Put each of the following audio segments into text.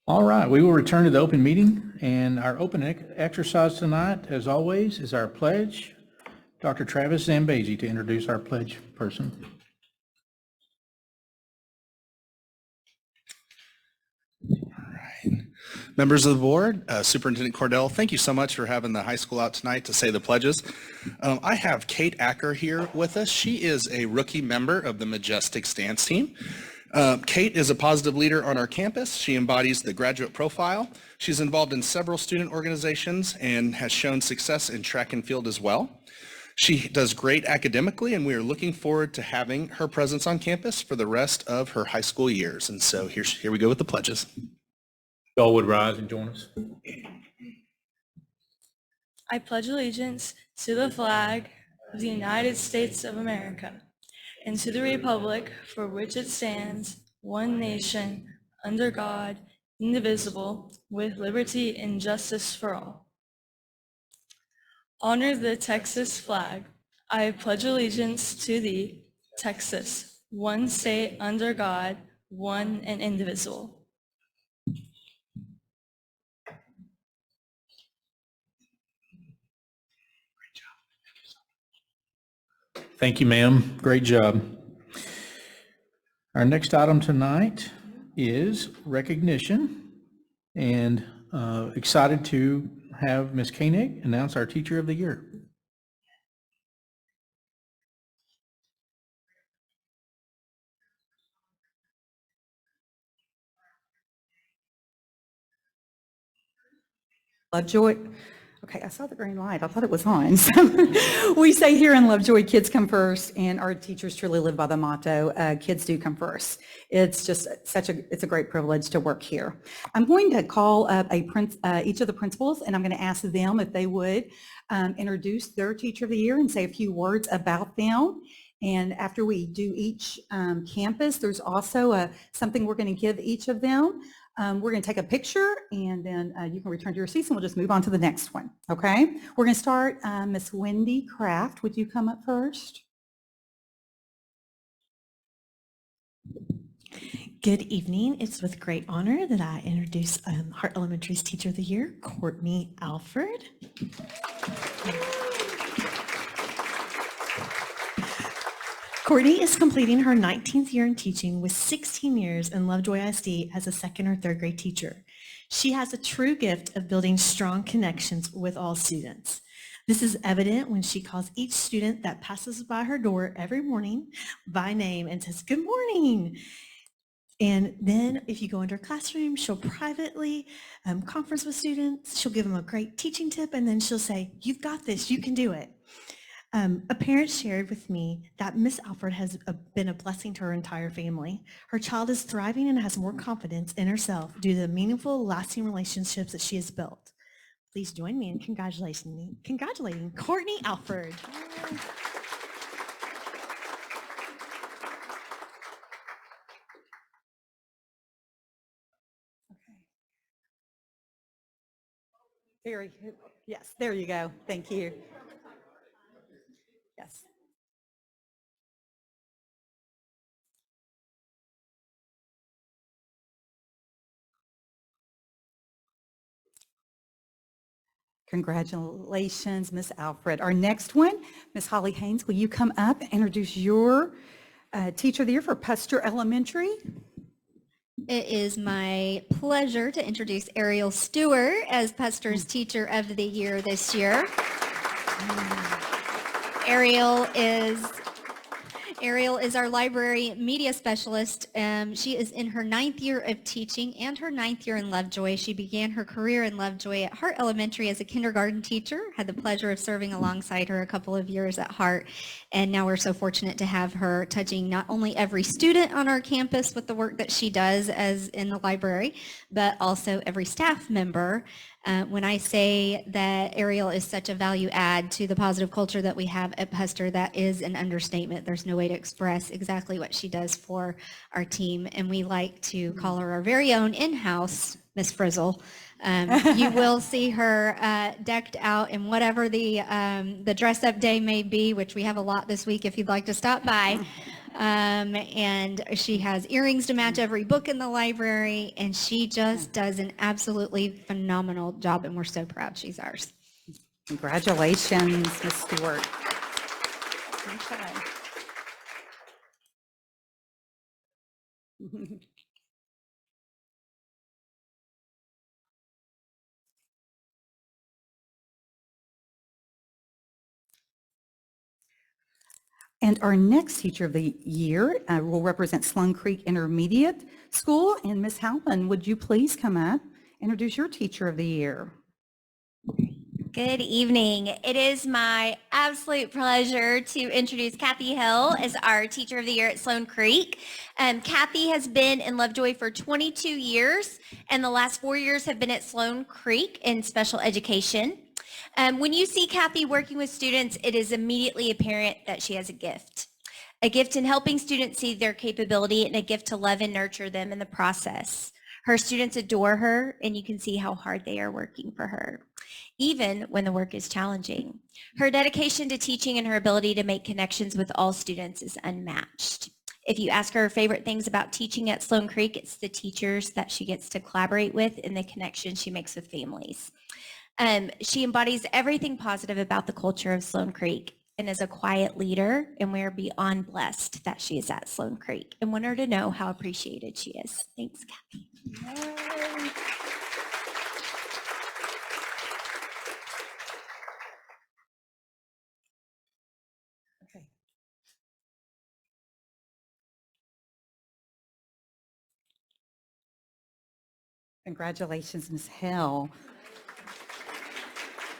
All right, we will return to the open meeting, and our open exercise tonight, as always, is our pledge. Dr. Travis Zambezi to introduce our pledge person. Members of the board, Superintendent Cordell, thank you so much for having the high school out tonight to say the pledges. I have Kate Acker here with us. She is a rookie member of the Majestics dance team. Kate is a positive leader on our campus. She embodies the graduate profile. She's involved in several student organizations and has shown success in track and field as well. She does great academically, and we are looking forward to having her presence on campus for the rest of her high school years. And so here we go with the pledges. Y'all would rise and join us. I pledge allegiance to the flag of the United States of America and to the republic for which it stands, one nation, under God, indivisible, with liberty and justice for all. Honor the Texas flag. I pledge allegiance to thee, Texas, one state under God, one and indivisible. Thank you, ma'am. Great job. Our next item tonight is recognition, and excited to have Ms. Koenig announce our Teacher of the Year. Lovejoy. Okay, I saw the green light. I thought it was on. So we say here in Lovejoy, kids come first, and our teachers truly live by the motto, kids do come first. It's just it's a great privilege to work here. I'm going to call up each of the principals, and I'm going to ask them if they would introduce their Teacher of the Year and say a few words about them. And after we do each campus, there's also something we're going to give each of them. We're going to take a picture, and then you can return to your seats, and we'll just move on to the next one. Okay? We're going to start. Miss Wendy Kraft, would you come up first? Good evening. It's with great honor that I introduce Hart Elementary's Teacher of the Year, Courtney Alford. Courtney is completing her 19th year in teaching with 16 years in Lovejoy ISD as a second or third grade teacher. She has a true gift of building strong connections with all students. This is evident when she calls each student that passes by her door every morning by name and says, "Good morning." And then if you go into her classroom, she'll privately conference with students. She'll give them a great teaching tip, and then she'll say, "You've got this, you can do it." A parent shared with me that Miss Alford has been a blessing to her entire family. Her child is thriving and has more confidence in herself due to the meaningful, lasting relationships that she has built. Please join me in congratulating Courtney Alford. Very good. Yes, there you go. Thank you. Yes. Congratulations, Miss Alfred. Our next one, Miss Holly Haynes, will you come up and introduce your Teacher of the Year for Puster Elementary? It is my pleasure to introduce Ariel Stewart as Puster's Teacher of the Year this year. Ariel is our library media specialist. She is in her 9th year of teaching and her 9th year in Lovejoy. She began her career in Lovejoy at Hart Elementary as a kindergarten teacher, had the pleasure of serving alongside her a couple of years at Hart, and now we're so fortunate to have her touching not only every student on our campus with the work that she does as in the library, but also every staff member. When I say that Ariel is such a value add to the positive culture that we have at Puster, that is an understatement. There's no way to express exactly what she does for our team, and we like to call her our very own in-house Miss Frizzle. You will see her decked out in whatever the dress-up day may be, which we have a lot this week if you'd like to stop by. And she has earrings to match every book in the library, and she just does an absolutely phenomenal job, and we're so proud she's ours. Congratulations, Ms. Stewart. Okay. And our next teacher of the year will represent Sloan Creek Intermediate School. And Ms. Halpin, would you please come up, introduce your teacher of the year? Good evening. It is my absolute pleasure to introduce Kathy Hill as our Teacher of the Year at Sloan Creek. Kathy has been in Lovejoy for 22 years, and the last 4 years have been at Sloan Creek in special education. When you see Kathy working with students, it is immediately apparent that she has a gift in helping students see their capability, and a gift to love and nurture them in the process. Her students adore her, and you can see how hard they are working for her, even when the work is challenging. Her dedication to teaching and her ability to make connections with all students is unmatched. If you ask her favorite things about teaching at Sloan Creek, it's the teachers that she gets to collaborate with and the connections she makes with families. She embodies everything positive about the culture of Sloan Creek and is a quiet leader, and we are beyond blessed that she is at Sloan Creek and want her to know how appreciated she is. Thanks, Kathy. Yay. Okay. Congratulations, Ms. Hill.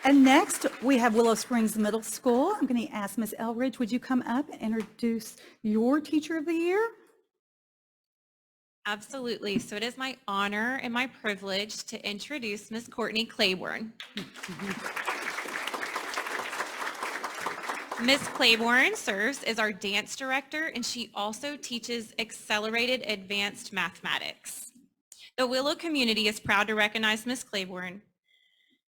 And next, we have Willow Springs Middle School. I'm going to ask Ms. Elridge, would you come up and introduce your teacher of the year? Absolutely. So it is my honor and my privilege to introduce Ms. Courtney Claiborne. Ms. Claiborne serves as our dance director, and she also teaches accelerated advanced mathematics. The Willow community is proud to recognize Ms. Claiborne,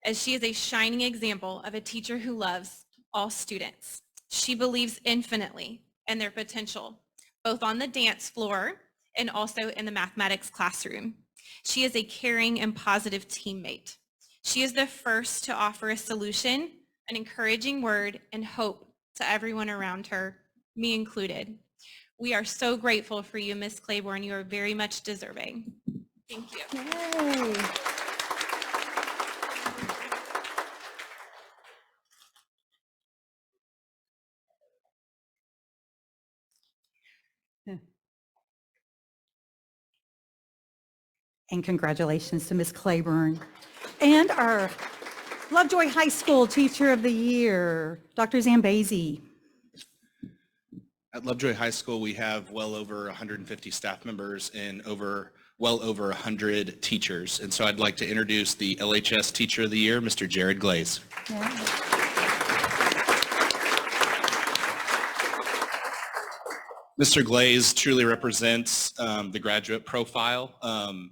as she is a shining example of a teacher who loves all students. She believes infinitely in their potential, both on the dance floor and also in the mathematics classroom. She is a caring and positive teammate. She is the first to offer a solution, an encouraging word, and hope to everyone around her, me included. We are so grateful for you, Ms. Claiborne. You are very much deserving. Thank you. Yay. And congratulations to Ms. Claiborne. And our Lovejoy High School Teacher of the Year, Dr. Zambezi. At Lovejoy High School, we have well over 150 staff members and well over 100 teachers. And so I'd like to introduce the LHS Teacher of the Year, Mr. Jared Glaze. Yeah. Mr. Glaze truly represents the graduate profile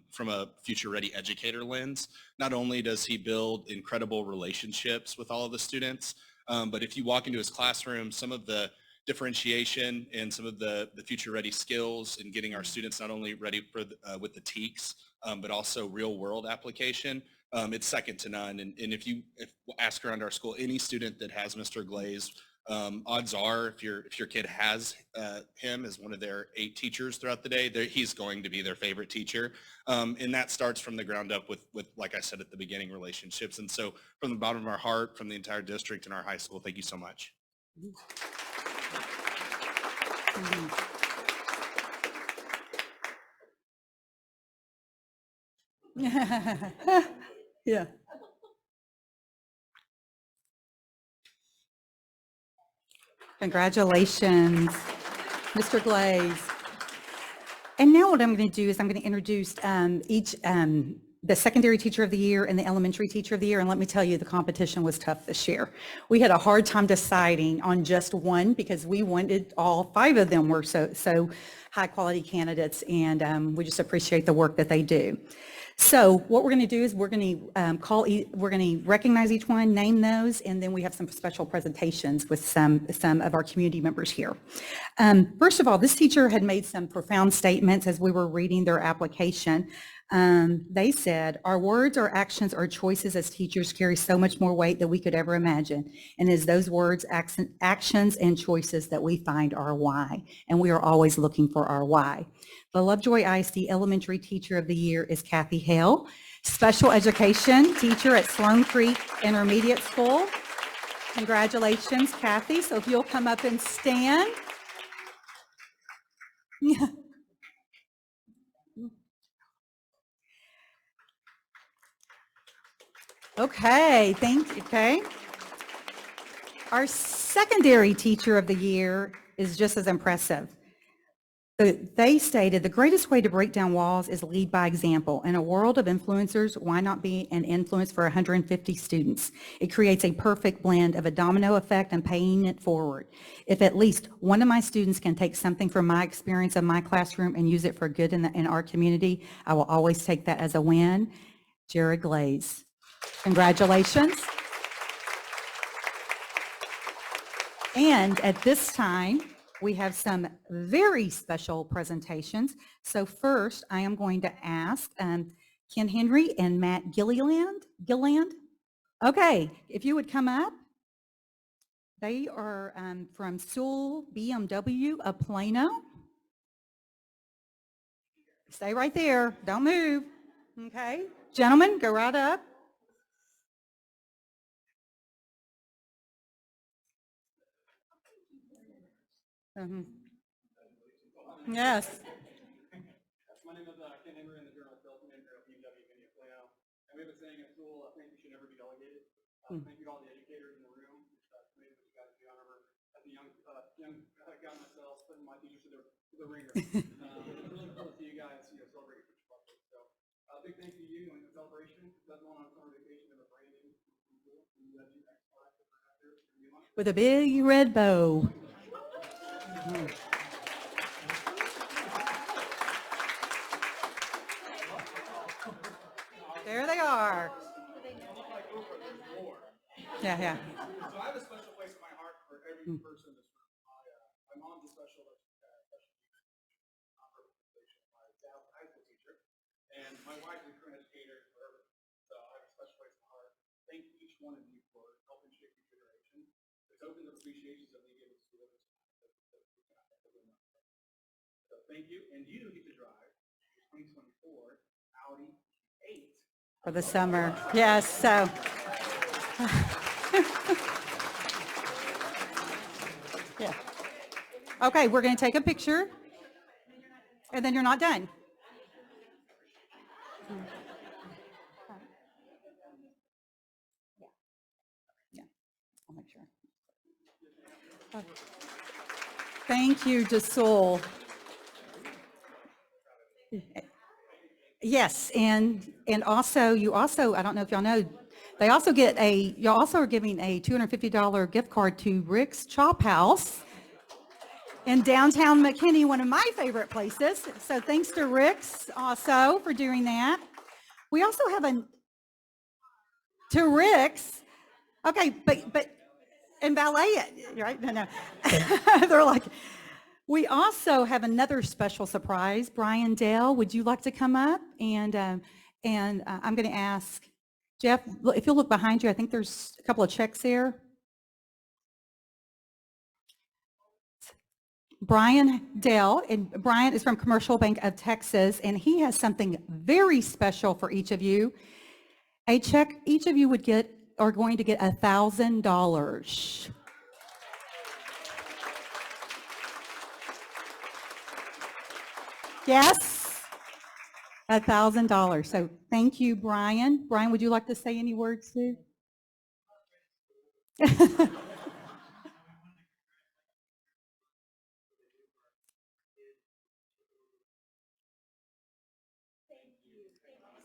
from a future-ready educator lens. Not only does he build incredible relationships with all of the students, but if you walk into his classroom, some of the differentiation and some of the future-ready skills in getting our students not only ready for with the TEKS, but also real-world application, it's second to none. And if you ask around our school, any student that has Mr. Glaze, odds are if your kid has him as one of their 8 teachers throughout the day, he's going to be their favorite teacher. And that starts from the ground up with, like I said at the beginning, relationships. And so from the bottom of our heart, from the entire district and our high school, thank you so much. Yeah. Congratulations, Mr. Glaze. And now what I'm going to do is I'm going to introduce the secondary teacher of the year and the elementary teacher of the year. And let me tell you, the competition was tough this year. We had a hard time deciding on just one because we wanted all 5 of them were so high quality candidates, and we just appreciate the work that they do. So what we're going to do is we're going to we're going to recognize each one, name those, and then we have some special presentations with some of our community members here. First of all, this teacher had made some profound statements as we were reading their application. They said, "Our words, our actions, our choices as teachers carry so much more weight than we could ever imagine. And it's those words, actions, and choices that we find our why. And we are always looking for our why." The Lovejoy ISD Elementary Teacher of the Year is Kathy Hale, Special Education Teacher at Sloan Creek Intermediate School. Congratulations, Kathy. So if you'll come up and stand. Okay, thank you. Okay. Our secondary teacher of the year is just as impressive. They stated, "The greatest way to break down walls is lead by example. In a world of influencers, why not be an influence for 150 students? It creates a perfect blend of a domino effect and paying it forward. If at least one of my students can take something from my experience of my classroom and use it for good in our community, I will always take that as a win." Jared Glaze. Congratulations. And at this time, we have some very special presentations. So first, I am going to ask Ken Henry and Matt Gilliland. Okay, if you would come up. They are from Sewell BMW of Plano. Stay right there. Don't move. Okay. Gentlemen, go right up. Yes. My name is Ken Henry, and the Journal Sales Manager at BMW Mini Plano. And we have a saying at school, I think you should never be delegated. Thank you to all the educators in the room. It's amazing what you guys do. I remember as a young guy myself, putting my teachers to the ringer. It's really cool to see you guys, celebrate your birthday. So big thanks to you and the celebration. That's one on summer vacation of a brand new school. With a big red bow. There they are. Yeah, yeah. So I have a special place in my heart for every person in this room. My mom's a special my dad's a high school teacher, and my wife's a current educator forever. So I have a special place in my heart. Thank each one of you for helping shape your generation. The tokens of appreciation that we give us to others. So thank you, and you get to drive the 2024 Audi 8. For the summer. Yes, so. Yeah. Okay, we're going to take a picture, and then you're not done. Yeah, I'll make sure. Thank you, DeSoul. Yes, and also, I don't know if y'all know, y'all also are giving a $250 gift card to Rick's Chop House in downtown McKinney, one of my favorite places. So thanks to Rick's also for doing that. We also have to Rick's. Okay, but and valet it, right? No. They're like, we also have another special surprise. Brian Dale, would you like to come up? And I'm going to ask Jeff, if you'll look behind you, I think there's a couple of checks there. Brian Dale, and Brian is from Commercial Bank of Texas, and he has something very special for each of you. A check each of you are going to get $1,000. Yes, $1,000. So thank you, Brian. Brian, would you like to say any words too?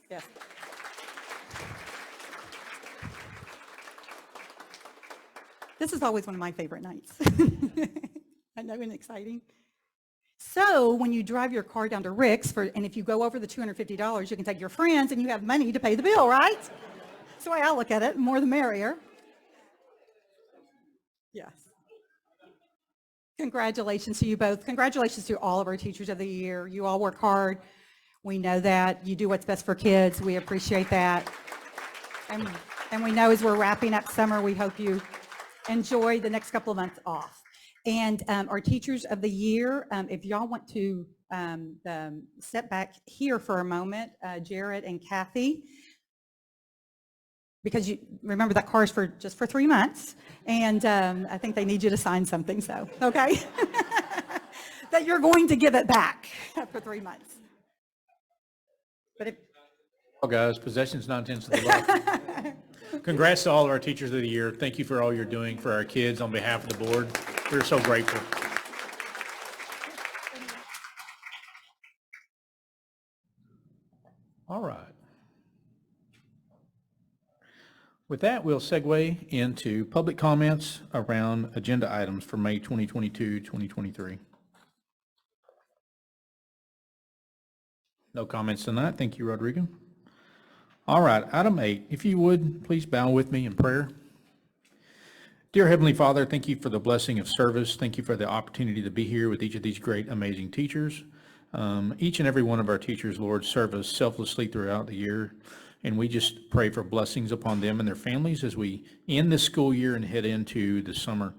Yes. This is always one of my favorite nights. I know, and exciting. So when you drive your car down to Rick's and if you go over the $250, you can take your friends and you have money to pay the bill, right? That's the way I look at it, more the merrier. Yes. Congratulations to you both. Congratulations to all of our teachers of the year. You all work hard. We know that. You do what's best for kids. We appreciate that. And we know as we're wrapping up summer, we hope you enjoy the next couple of months off. And our teachers of the year, if y'all want to step back here for a moment, Jared and Kathy, because you remember that car is just for 3 months, and I think they need you to sign something, so, okay? That you're going to give it back after 3 months. But if, Oh, guys, possession's 9/10 of the law. Congrats to all of our teachers of the year. Thank you for all you're doing for our kids on behalf of the board. We're so grateful. All right. With that, we'll segue into public comments around agenda items for May 2022, 2023. No comments tonight. Thank you, Rodrigo. All right, item 8, if you would, please bow with me in prayer. Dear Heavenly Father, thank you for the blessing of service. Thank you for the opportunity to be here with each of these great, amazing teachers. Each and every one of our teachers, Lord, serve us selflessly throughout the year. And we just pray for blessings upon them and their families as we end this school year and head into the summer.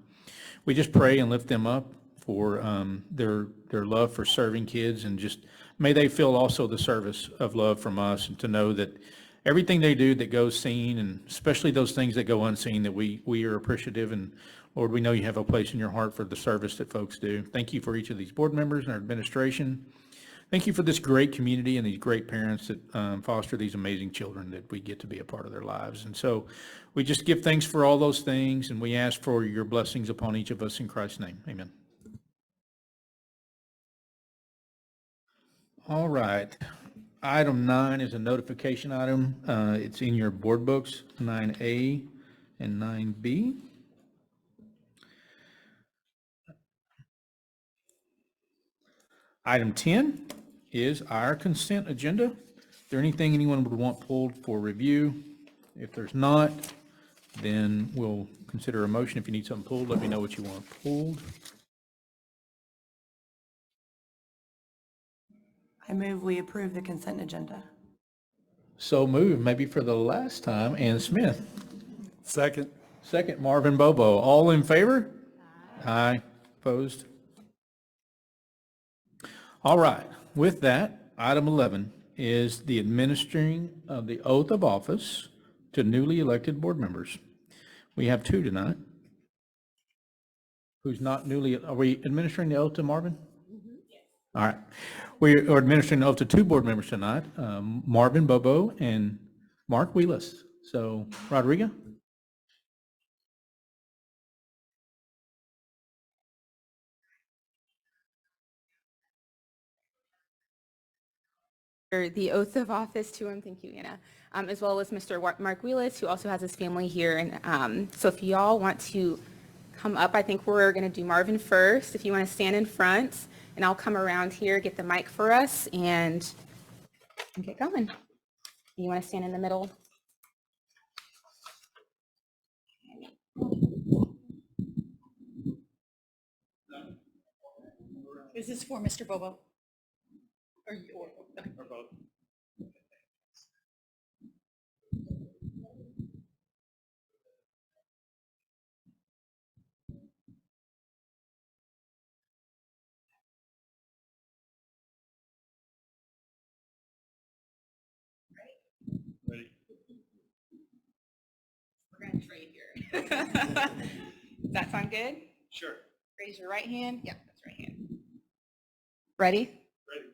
We just pray and lift them up for their love for serving kids, and just may they feel also the service of love from us, and to know that everything they do that goes seen, and especially those things that go unseen, that we are appreciative. And Lord, we know you have a place in your heart for the service that folks do. Thank you for each of these board members and our administration. Thank you for this great community and these great parents that foster these amazing children that we get to be a part of their lives. And so we just give thanks for all those things, and we ask for your blessings upon each of us in Christ's name. Amen. All right. Item 9 is a notification item. It's in your board books, 9A and 9B. Item 10 is our consent agenda. Is there anything anyone would want pulled for review? If there's not, then we'll consider a motion. If you need something pulled, let me know what you want pulled. I move we approve the consent agenda. So moved, maybe for the last time. Ann Smith. Second. Second, Marvin Bobo. All in favor? Aye. Opposed? All right. With that, item 11 is the administering of the oath of office to newly elected board members. We have 2 tonight. Who's not newly, are we administering the oath to Marvin? All right. We are administering the oath to 2 board members tonight, Marvin Bobo and Mark Wheelis. So, Rodrigo? The oath of office to him, thank you, Anna, as well as Mr. Mark Wheelis, who also has his family here. And so if y'all want to come up, I think we're going to do Marvin first. If you want to stand in front, and I'll come around here, get the mic for us, and get going. You want to stand in the middle? is this for Mr. Bobo? Or you? Or both. Ready? We're going to trade here. Does that sound good? Sure. Raise your right hand. Yeah, that's right hand. Ready? Ready.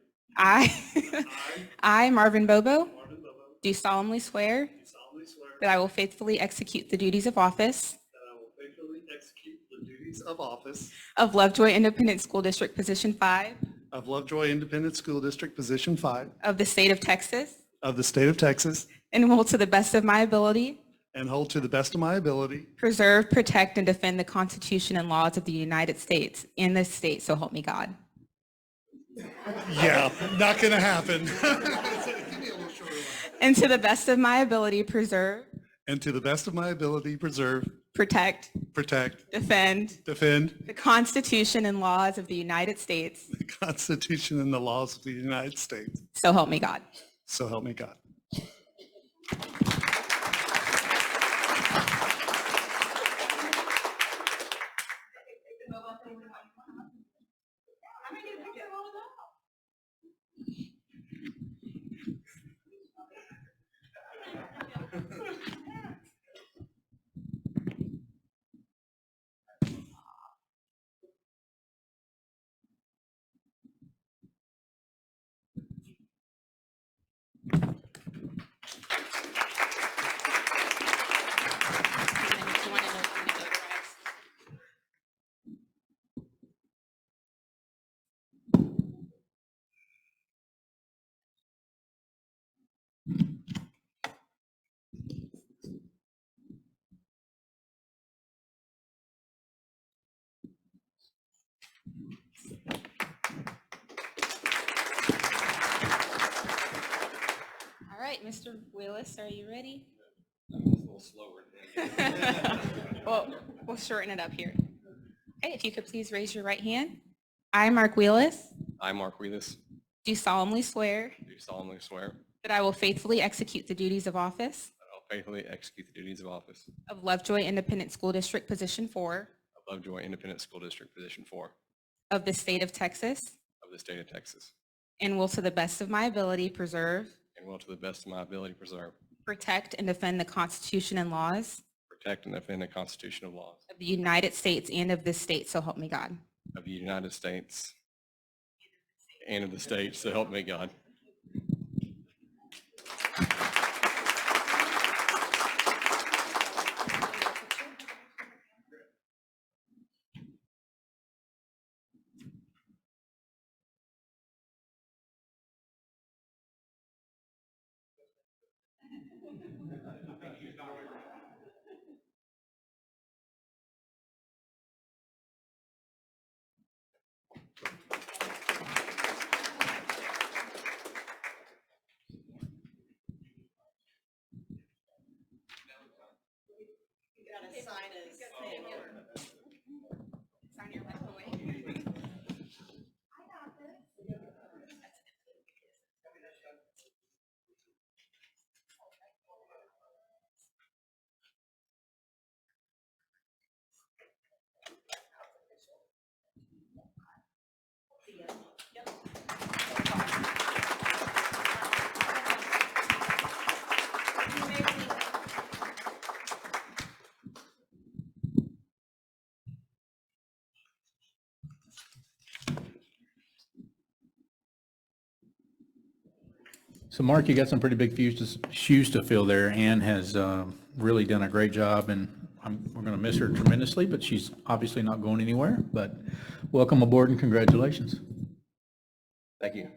I, Marvin Bobo, Marvin Bobo, do solemnly swear do solemnly swear that I will faithfully execute the duties of office that I will faithfully execute the duties of office of Lovejoy Independent School District Position 5 of Lovejoy Independent School District Position 5 of the state of Texas, of the state of Texas, and will to the best of my ability and hold to the best of my ability preserve, protect, and defend the Constitution and laws of the United States and this state, so help me God. Yeah, not going to happen. And to the best of my ability, preserve, And to the best of my ability, preserve, protect, protect, defend defend the Constitution and laws of the United States. the Constitution and the laws of the United States. So help me God. So help me God. All right, Mr. Willis, are you ready? I'm a little slower. Well, we'll shorten it up here. Okay, if you could please raise your right hand. I, Mark Wheelis, I, Mark Wheelis, do solemnly swear do solemnly swear that I will faithfully execute the duties of office that I will faithfully execute the duties of office of Lovejoy Independent School District Position 4 of Lovejoy Independent School District Position 4 of the state of Texas, of the state of Texas, and will to the best of my ability preserve, and will to the best of my ability preserve, protect, and defend the Constitution and laws protect, and defend the Constitution of laws of the United States and of this state, so help me God. of the United States and of the state, so help me God. Sign your left away. So Mark, you got some pretty big shoes to fill there. Ann has really done a great job, and we're going to miss her tremendously, but she's obviously not going anywhere. But welcome aboard and congratulations. Thank you.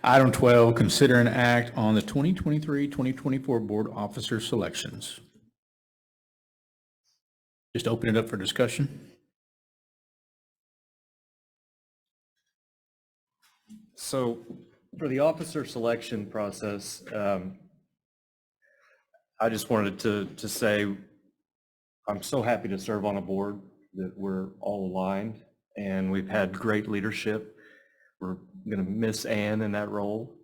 Item 12, consider an act on the 2023-2024 board officer selections. Just open it up for discussion. So for the officer selection process, I just wanted to say I'm so happy to serve on a board that we're all aligned and we've had great leadership. We're going to miss Ann in that role,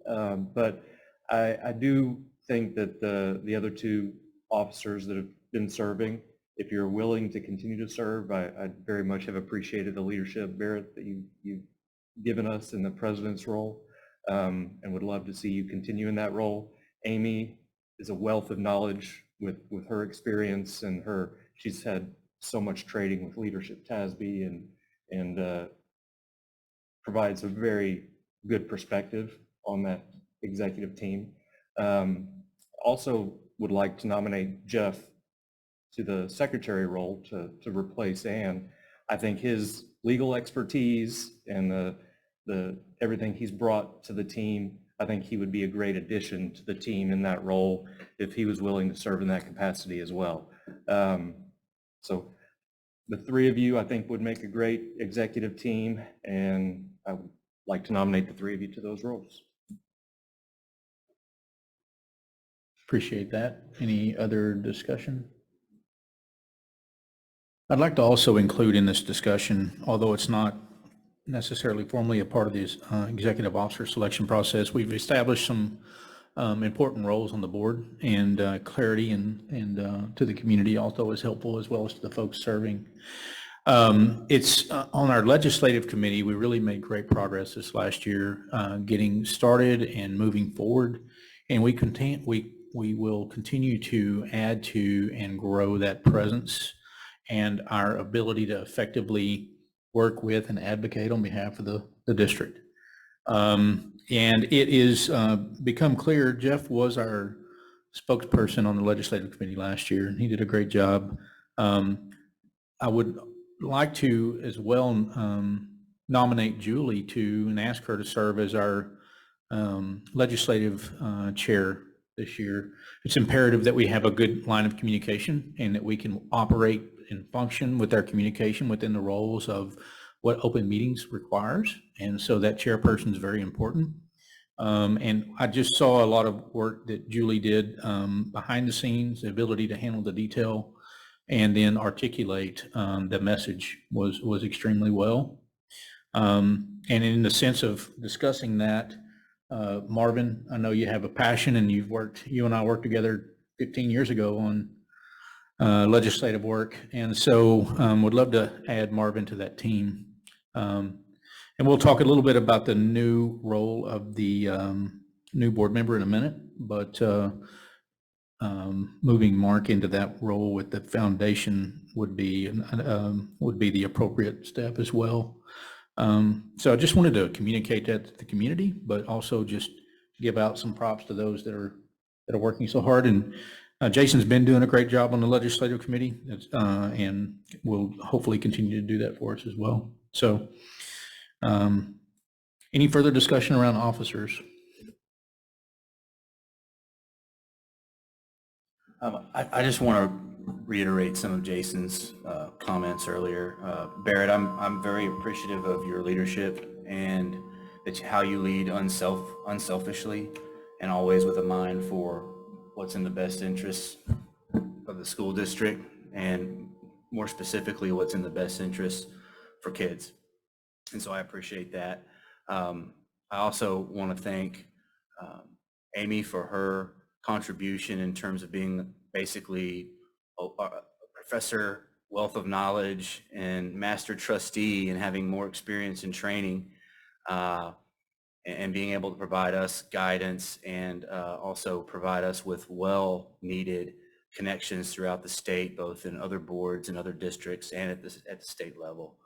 but I do think that the other two officers that have been serving, if you're willing to continue to serve, I very much have appreciated the leadership, Barrett, that you've given us in the president's role, and would love to see you continue in that role. Amy is a wealth of knowledge with her experience and she's had so much trading with Leadership TASB and provides a very good perspective on that executive team. Also would like to nominate Jeff to the secretary role to replace Ann. I think his legal expertise and the everything he's brought to the team. I think he would be a great addition to the team in that role if he was willing to serve in that capacity as well. So the three of you, I think, would make a great executive team, and I would like to nominate the three of you to those roles. Appreciate that. Any other discussion? I'd like to also include in this discussion, although it's not necessarily formally a part of this executive officer selection process, we've established some important roles on the board, and clarity and to the community also is helpful, as well as to the folks serving. It's on our legislative committee, we really made great progress this last year getting started and moving forward, and we will continue to add to and grow that presence and our ability to effectively work with and advocate on behalf of the district. And it is become clear, Jeff was our spokesperson on the legislative committee last year, and he did a great job. I would like to as well nominate Julie and ask her to serve as our legislative chair this year. It's imperative that we have a good line of communication and that we can operate and function with our communication within the roles of what open meetings requires. And so that chairperson is very important. And I just saw a lot of work that Julie did behind the scenes, the ability to handle the detail and then articulate the message was extremely well. And in the sense of discussing that, Marvin, I know you have a passion, and you and I worked together 15 years ago on legislative work, and so would love to add Marvin to that team. And we'll talk a little bit about the new role of the new board member in a minute, but moving Mark into that role with the foundation would be the appropriate step as well. So I just wanted to communicate that to the community, but also just give out some props to those that are working so hard. And Jason's been doing a great job on the legislative committee, and will hopefully continue to do that for us as well. So any further discussion around officers? I just want to reiterate some of Jason's comments earlier. Barrett, I'm very appreciative of your leadership and how you lead unselfishly and always with a mind for what's in the best interests of the school district, and more specifically, what's in the best interests for kids. And so I appreciate that. I also want to thank Amy for her contribution in terms of being basically a professor, wealth of knowledge, and master trustee, and having more experience in training, and being able to provide us guidance, and also provide us with well-needed connections throughout the state, both in other boards and other districts and at the state level.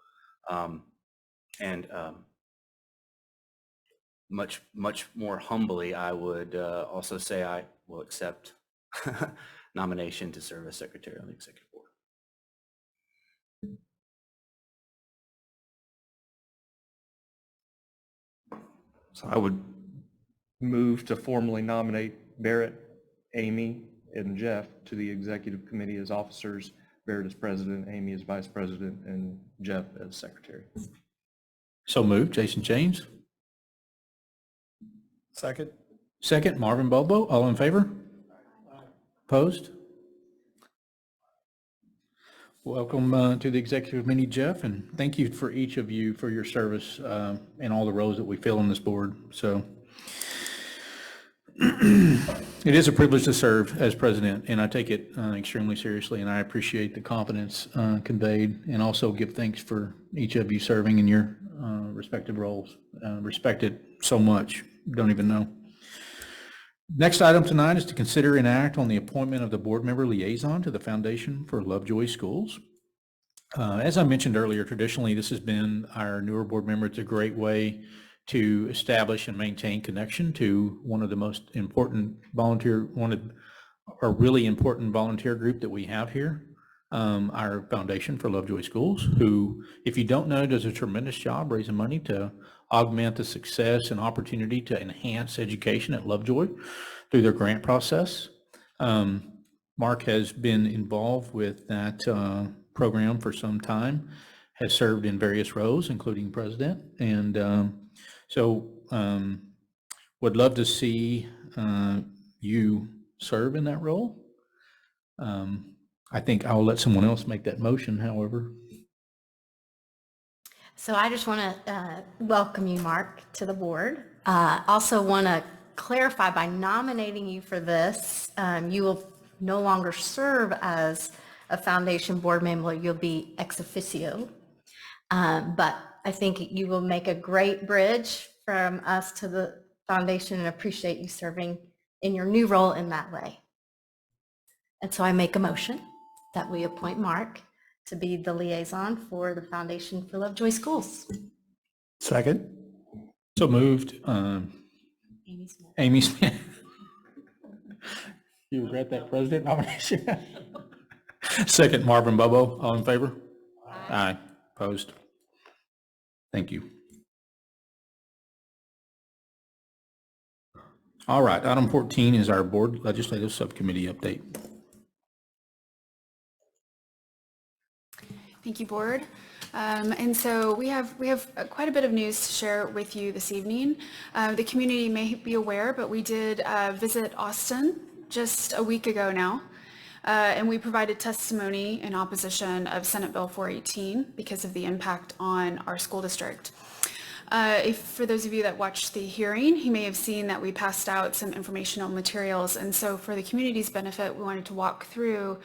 Much more humbly, I would also say I will accept nomination to serve as secretary on the executive board. So I would move to formally nominate Barrett, Amy, and Jeff to the executive committee as officers. Barrett as president, Amy as vice president, and Jeff as secretary. So moved. Jason James. Second. Second, Marvin Bobo. All in favor? Opposed? Welcome to the executive committee, Jeff, and thank you for each of you for your service and all the roles that we fill on this board. So it is a privilege to serve as president, and I take it extremely seriously, and I appreciate the confidence conveyed, and also give thanks for each of you serving in your respective roles. Respect it so much. Don't even know. Next item tonight is to consider and act on the appointment of the board member liaison to the Foundation for Lovejoy Schools. As I mentioned earlier, traditionally this has been our newer board member. It's a great way to establish and maintain connection to one of the most important really important volunteer group that we have here, our Foundation for Lovejoy Schools, who, if you don't know, does a tremendous job raising money to augment the success and opportunity to enhance education at Lovejoy through their grant process. Mark has been involved with that program for some time, has served in various roles, including president, and would love to see you serve in that role. I think I'll let someone else make that motion, however. So I just want to welcome you, Mark, to the board. Also want to clarify, by nominating you for this, you will no longer serve as a foundation board member. You'll be ex officio. But I think you will make a great bridge from us to the foundation, and appreciate you serving in your new role in that way. And so I make a motion that we appoint Mark to be the liaison for the Foundation for Lovejoy Schools. Second. So moved. Amy Smith. Amy Smith. You regret that president nomination? Second, Marvin Bobo. All in favor? Aye. Opposed? Thank you. All right, item 14 is our board legislative subcommittee update. Thank you, board. And so we have quite a bit of news to share with you this evening. The community may be aware, but we did visit Austin just a week ago now, and we provided testimony in opposition of Senate Bill 418 because of the impact on our school district. For those of you that watched the hearing, you may have seen that we passed out some informational materials, and so for the community's benefit, we wanted to walk through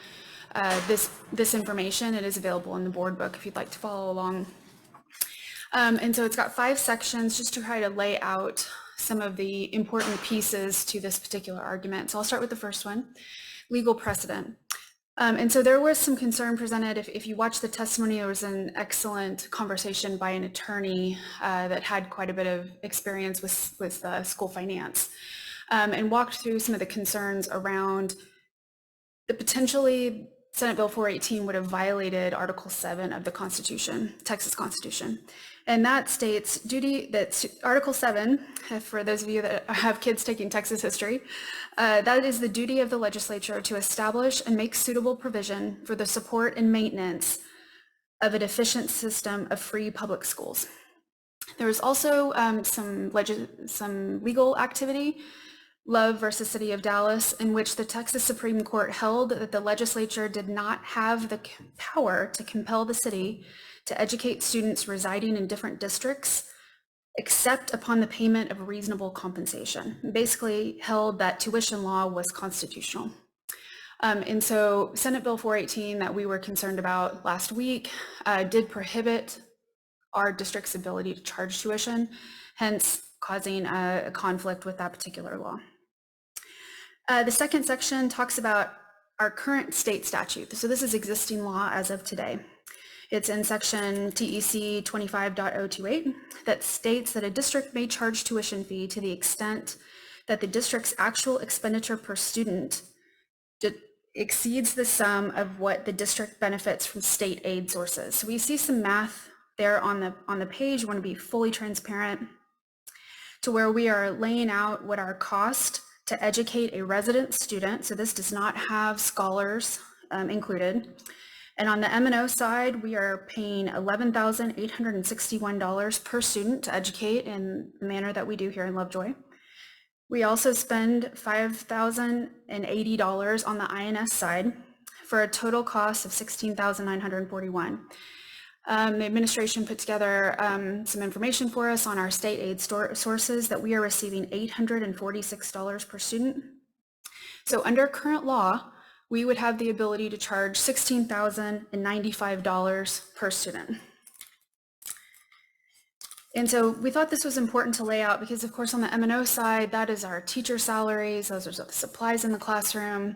this information. It is available in the board book if you'd like to follow along. And so it's got 5 sections just to try to lay out some of the important pieces to this particular argument. So I'll start with the first one, legal precedent. And so there was some concern presented. If you watch the testimony, there was an excellent conversation by an attorney that had quite a bit of experience with school finance, and walked through some of the concerns around the potentially Senate Bill 418 would have violated Article 7 of the Constitution, Texas Constitution. And that states Article 7, for those of you that have kids taking Texas history, that is the duty of the legislature to establish and make suitable provision for the support and maintenance of an efficient system of free public schools. There was also some legal activity, Love versus City of Dallas, in which the Texas Supreme Court held that the legislature did not have the power to compel the city to educate students residing in different districts except upon the payment of reasonable compensation. Basically held that tuition law was constitutional. And so Senate Bill 418 that we were concerned about last week did prohibit our district's ability to charge tuition, hence causing a conflict with that particular law. The second section talks about our current state statute. So this is existing law as of today. It's in section TEC 25.028 that states that a district may charge tuition fee to the extent that the district's actual expenditure per student exceeds the sum of what the district benefits from state aid sources. So we see some math there on the page. We want to be fully transparent to where we are laying out what our cost to educate a resident student. So this does not have scholars included. And on the M&O side, we are paying $11,861 per student to educate in the manner that we do here in Lovejoy. We also spend $5,080 on the INS side for a total cost of $16,941. The administration put together some information for us on our state aid sources that we are receiving $846 per student. So under current law, we would have the ability to charge $16,095 per student. And so we thought this was important to lay out because, of course, on the M&O side, that is our teacher salaries, those are the supplies in the classroom.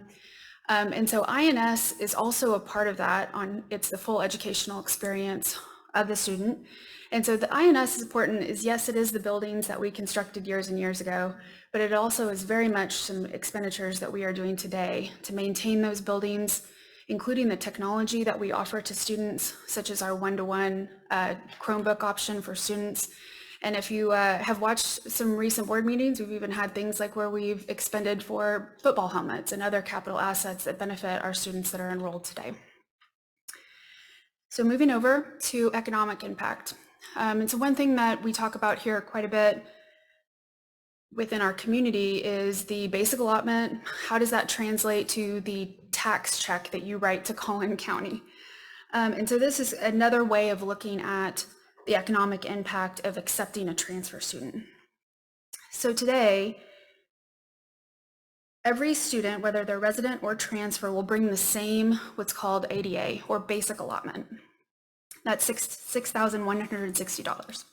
And so INS is also a part of that. It's the full educational experience of the student. And so the INS is important is, yes, it is the buildings that we constructed years and years ago, but it also is very much some expenditures that we are doing today to maintain those buildings, including the technology that we offer to students, such as our one-to-one Chromebook option for students, And if you have watched some recent board meetings, we've even had things like where we've expended for football helmets and other capital assets that benefit our students that are enrolled today. So moving over to economic impact. And so one thing that we talk about here quite a bit within our community is the basic allotment. How does that translate to the tax check that you write to Collin County? And so this is another way of looking at the economic impact of accepting a transfer student. So today, every student, whether they're resident or transfer, will bring the same what's called ADA, or basic allotment. That's $6,160.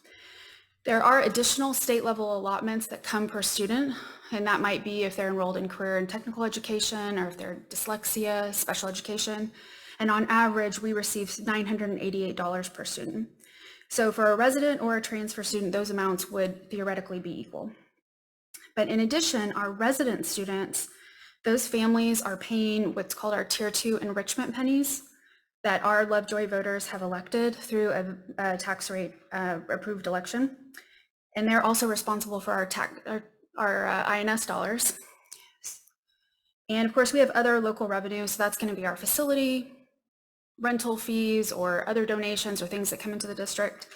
There are additional state level allotments that come per student, and that might be if they're enrolled in career and technical education, or if they're dyslexia, special education. And on average, we receive $988 per student. So for a resident or a transfer student, those amounts would theoretically be equal. But in addition, our resident students, those families are paying what's called our Tier 2 enrichment pennies that our Lovejoy voters have elected through a tax rate approved election. And they're also responsible for our INS dollars. And of course, we have other local revenues. So that's going to be our facility, rental fees, or other donations or things that come into the district.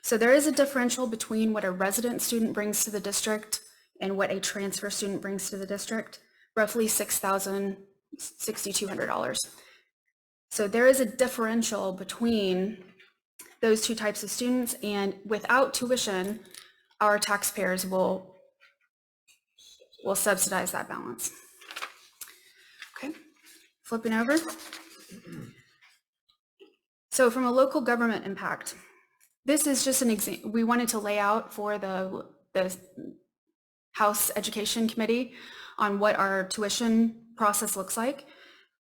So there is a differential between what a resident student brings to the district and what a transfer student brings to the district, roughly $6,200. So there is a differential between those two types of students, and without tuition, our taxpayers will subsidize that balance. Okay, flipping over. So from a local government impact, this is just an example we wanted to lay out for the House Education Committee on what our tuition process looks like.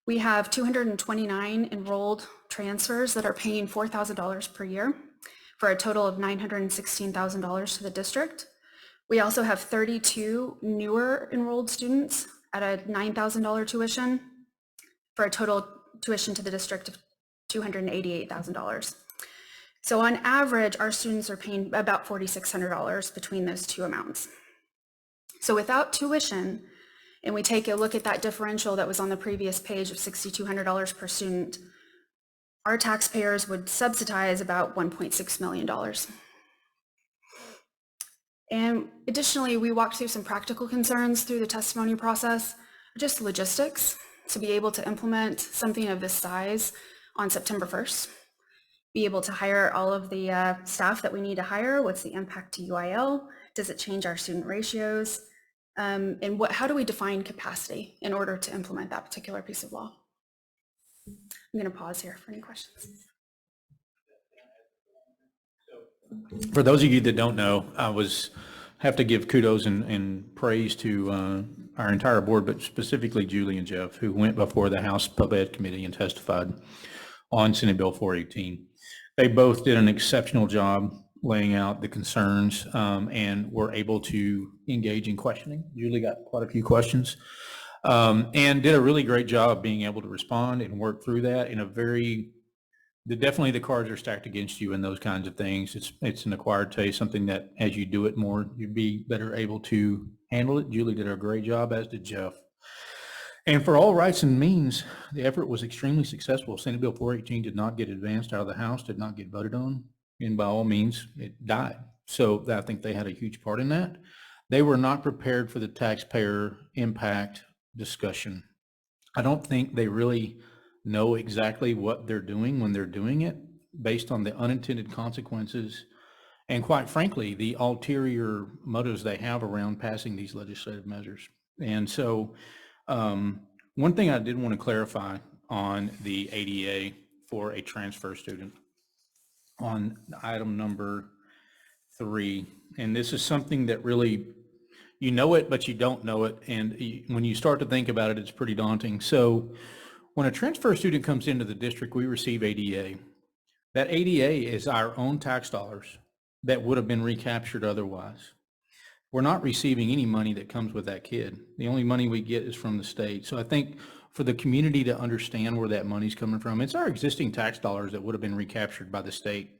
We have 229 enrolled transfers that are paying $4,000 per year for a total of $916,000 to the district. We also have 32 newer enrolled students at a $9,000 tuition for a total tuition to the district of $288,000. So on average, our students are paying about $4,600 between those two amounts. So without tuition, and we take a look at that differential that was on the previous page of $6,200 per student, our taxpayers would subsidize about $1.6 million. And additionally, we walked through some practical concerns through the testimony process, just logistics, to be able to implement something of this size on September 1st, be able to hire all of the staff that we need to hire. What's the impact to UIL? Does it change our student ratios? And how do we define capacity in order to implement that particular piece of law? I'm going to pause here for any questions. For those of you that don't know, have to give kudos and praise to our entire board, but specifically Julie and Jeff, who went before the House Pub Ed Committee and testified on Senate Bill 418. They both did an exceptional job laying out the concerns and were able to engage in questioning. Julie got quite a few questions and did a really great job being able to respond and work through that in a definitely the cards are stacked against you and those kinds of things. It's an acquired taste, something that as you do it more, you'd be better able to handle it. Julie did a great job, as did Jeff. And for all rights and means, the effort was extremely successful. Senate Bill 418 did not get advanced out of the House, did not get voted on, and by all means, it died. So I think they had a huge part in that. They were not prepared for the taxpayer impact discussion. I don't think they really know exactly what they're doing when they're doing it based on the unintended consequences and, quite frankly, the ulterior motives they have around passing these legislative measures. And so one thing I did want to clarify on the ADA for a transfer student on item number 3, and this is something that really, you know it, but you don't know it. And when you start to think about it, it's pretty daunting. So when a transfer student comes into the district, we receive ADA. That ADA is our own tax dollars that would have been recaptured otherwise. We're not receiving any money that comes with that kid. The only money we get is from the state. So I think for the community to understand where that money's coming from, it's our existing tax dollars that would have been recaptured by the state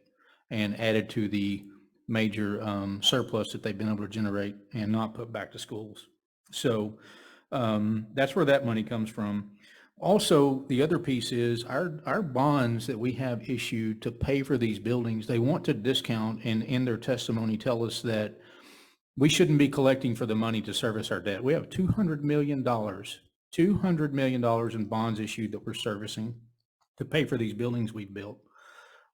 and added to the major surplus that they've been able to generate and not put back to schools. So that's where that money comes from. Also, the other piece is our bonds that we have issued to pay for these buildings, they want to discount and in their testimony tell us that we shouldn't be collecting for the money to service our debt. We have $200 million in bonds issued that we're servicing to pay for these buildings we've built.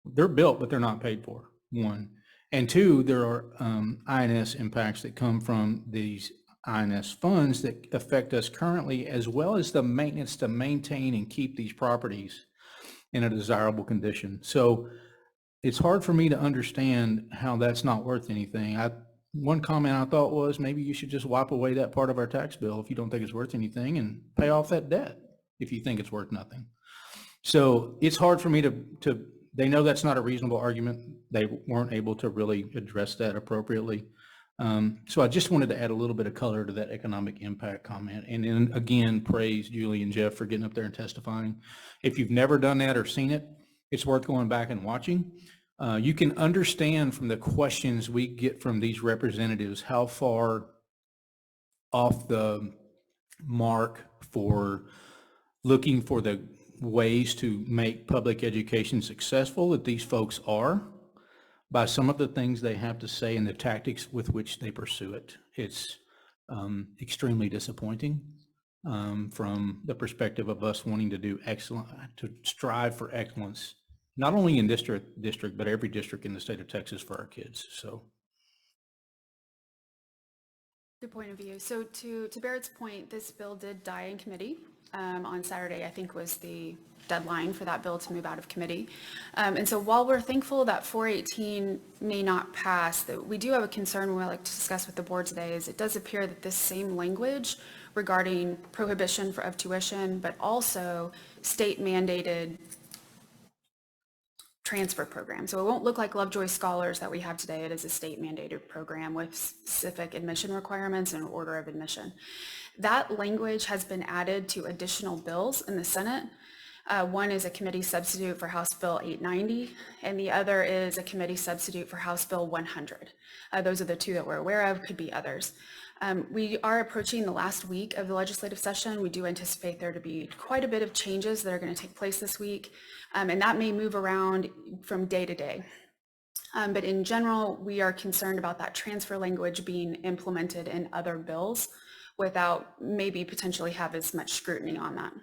They're built, but they're not paid for, one. And two, there are INS impacts that come from these INS funds that affect us currently, as well as the maintenance to maintain and keep these properties in a desirable condition. So it's hard for me to understand how that's not worth anything. One comment I thought was maybe you should just wipe away that part of our tax bill if you don't think it's worth anything and pay off that debt if you think it's worth nothing. So it's hard for me to they know that's not a reasonable argument. They weren't able to really address that appropriately. So I just wanted to add a little bit of color to that economic impact comment. And then again, praise Julie and Jeff for getting up there and testifying. If you've never done that or seen it, it's worth going back and watching. You can understand from the questions we get from these representatives how far off the mark for looking for the ways to make public education successful that these folks are by some of the things they have to say and the tactics with which they pursue it. It's extremely disappointing from the perspective of us wanting to do excellent, to strive for excellence, not only in district, but every district in the state of Texas for our kids. So. Good point of view. So to Barrett's point, this bill did die in committee on Saturday, I think was the deadline for that bill to move out of committee. And so while we're thankful that 418 may not pass, that we do have a concern we'd like to discuss with the board today is it does appear that this same language regarding prohibition of tuition, but also state mandated transfer program. So it won't look like Lovejoy Scholars that we have today. It is a state mandated program with specific admission requirements and order of admission. That language has been added to additional bills in the Senate. One is a committee substitute for House Bill 890, and the other is a committee substitute for House Bill 100. Those are the two that we're aware of, could be others. We are approaching the last week of the legislative session. We do anticipate there to be quite a bit of changes that are going to take place this week, and that may move around from day to day. But in general, we are concerned about that transfer language being implemented in other bills without maybe potentially have as much scrutiny on that.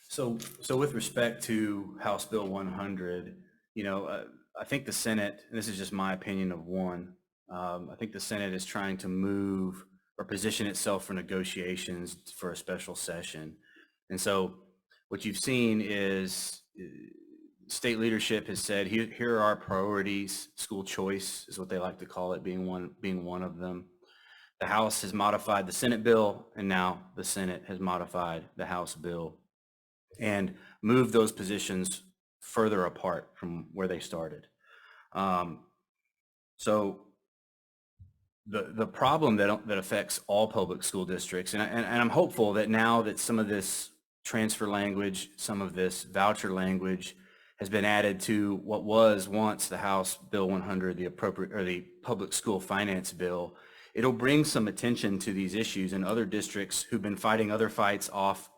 So with respect to House Bill 100, I think the Senate, and this is just my opinion of one, I think the Senate is trying to move or position itself for negotiations for a special session. And so what you've seen is state leadership has said, here are our priorities. School choice is what they like to call it, being one of them. The House has modified the Senate bill, and now the Senate has modified the House bill and moved those positions further apart from where they started. So the problem that affects all public school districts, and I'm hopeful that now that some of this transfer language, some of this voucher language has been added to what was once the House Bill 100, the public school finance bill, it'll bring some attention to these issues, and other districts who've been fighting other fights off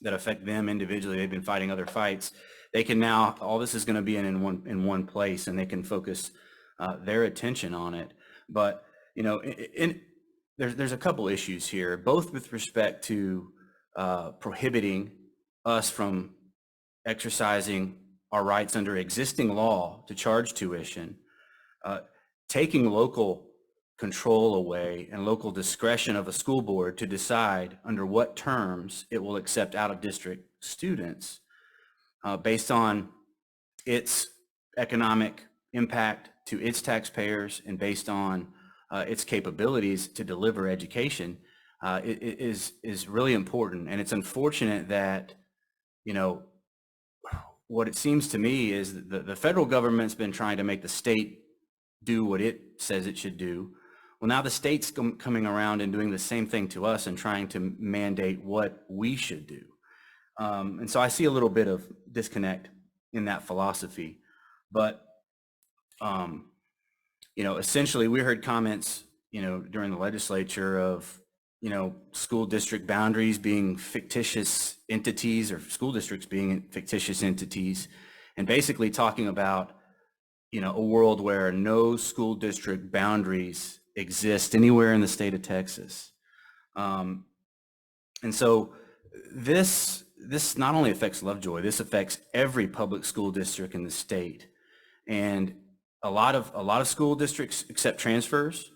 that affect them individually, they've been fighting other fights, they can now, all this is going to be in one place, and they can focus their attention on it. But, there's a couple issues here, both with respect to prohibiting us from exercising our rights under existing law to charge tuition, taking local control away and local discretion of a school board to decide under what terms it will accept out-of-district students based on its economic impact to its taxpayers and based on its capabilities to deliver education is really important. And it's unfortunate that, what it seems to me is that the federal government's been trying to make the state do what it says it should do. Well, now the state's coming around and doing the same thing to us and trying to mandate what we should do. And so I see a little bit of disconnect in that philosophy. But Essentially we heard comments, during the legislature of, school district boundaries being fictitious entities or school districts being fictitious entities, and basically talking about, a world where no school district boundaries exist anywhere in the state of Texas. And so this not only affects Lovejoy, this affects every public school district in the state. And a lot of school districts accept transfers,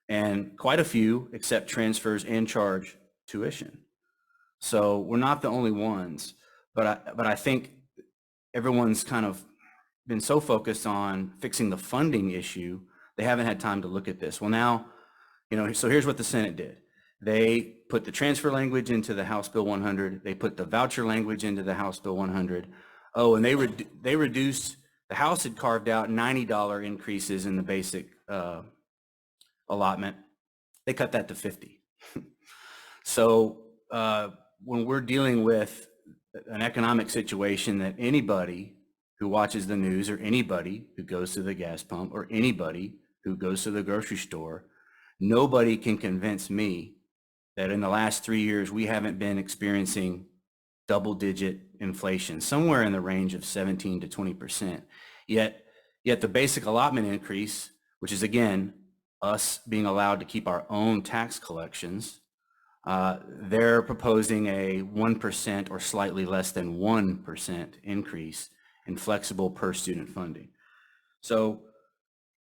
and quite a few accept transfers and charge tuition. So we're not the only ones, but I think everyone's kind of been so focused on fixing the funding issue, they haven't had time to look at this. Well, now, so here's what the Senate did. They put the transfer language into the House Bill 100. They put the voucher language into the House Bill 100. Oh, and they reduced, the House had carved out $90 increases in the basic allotment. They cut that to $50. So when we're dealing with an economic situation that anybody who watches the news, or anybody who goes to the gas pump, or anybody who goes to the grocery store, nobody can convince me that in the last 3 years we haven't been experiencing double-digit inflation, somewhere in the range of 17 to 20%. Yet the basic allotment increase, which is again us being allowed to keep our own tax collections, they're proposing a 1% or slightly less than 1% increase in flexible per student funding. So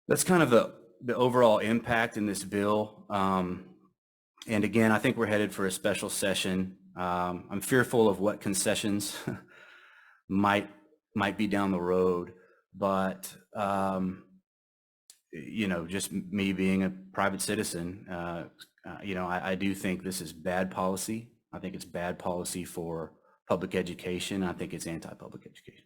that's kind of the overall impact in this bill. And again, I think we're headed for a special session. I'm fearful of what concessions might be down the road, but just me being a private citizen, I do think this is bad policy. I think it's bad policy for public education. I think it's anti-public education.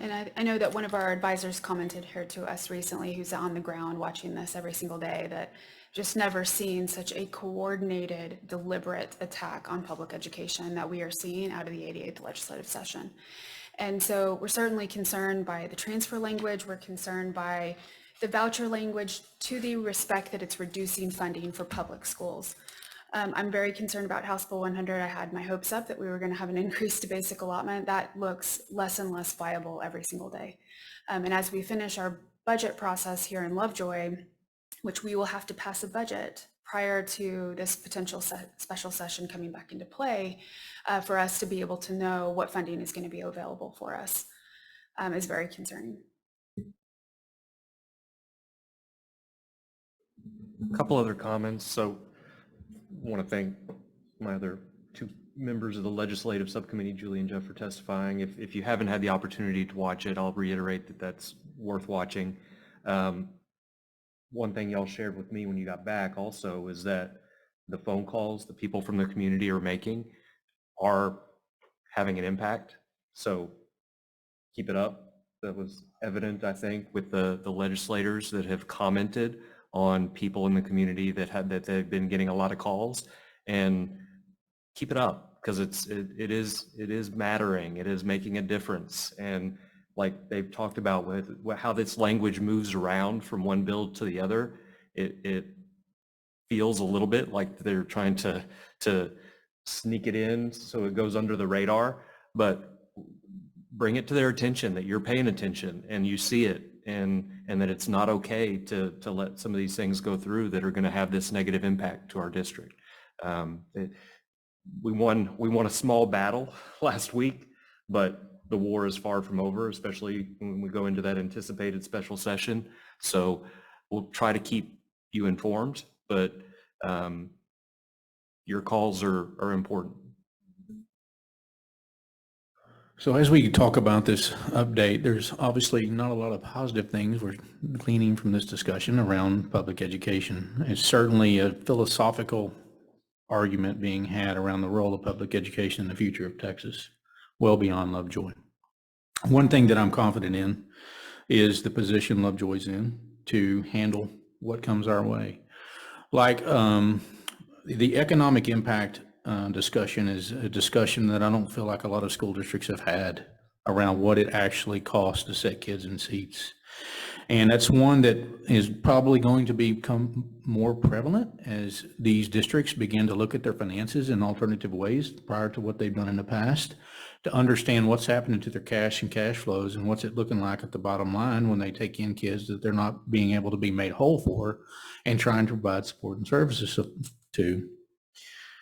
And I know that one of our advisors commented here to us recently, who's on the ground watching this every single day, that just never seen such a coordinated, deliberate attack on public education that we are seeing out of the 88th legislative session. And so we're certainly concerned by the transfer language. We're concerned by the voucher language, to the respect that it's reducing funding for public schools. I'm very concerned about House Bill 100. I had my hopes up that we were going to have an increase to basic allotment. That looks less and less viable every single day. And as we finish our budget process here in Lovejoy, which we will have to pass a budget prior to this potential special session coming back into play, for us to be able to know what funding is going to be available for us, is very concerning. A couple other comments. So I want to thank my other two members of the legislative subcommittee, Julie and Jeff, for testifying. If you haven't had the opportunity to watch it, I'll reiterate that that's worth watching. One thing y'all shared with me when you got back also is that the phone calls the people from the community are making are having an impact. So keep it up. That was evident, I think, with the legislators that have commented on people in the community that they've been getting a lot of calls, and keep it up, because it is mattering. It is making a difference. And like they've talked about with how this language moves around from one bill to the other, it feels a little bit like they're trying to sneak it in so it goes under the radar, but bring it to their attention that you're paying attention and you see it, and that it's not okay to let some of these things go through that are going to have this negative impact to our district. We won a small battle last week, but the war is far from over, especially when we go into that anticipated special session. So we'll try to keep you informed, but your calls are important. So as we talk about this update, there's obviously not a lot of positive things we're gleaning from this discussion around public education. It's certainly a philosophical argument being had around the role of public education in the future of Texas, well beyond Lovejoy. One thing that I'm confident in is the position Lovejoy's in to handle what comes our way. Like the economic impact discussion is a discussion that I don't feel like a lot of school districts have had around what it actually costs to set kids in seats. And that's one that is probably going to become more prevalent as these districts begin to look at their finances in alternative ways prior to what they've done in the past, to understand what's happening to their cash and cash flows and what's it looking like at the bottom line when they take in kids that they're not being able to be made whole for and trying to provide support and services to.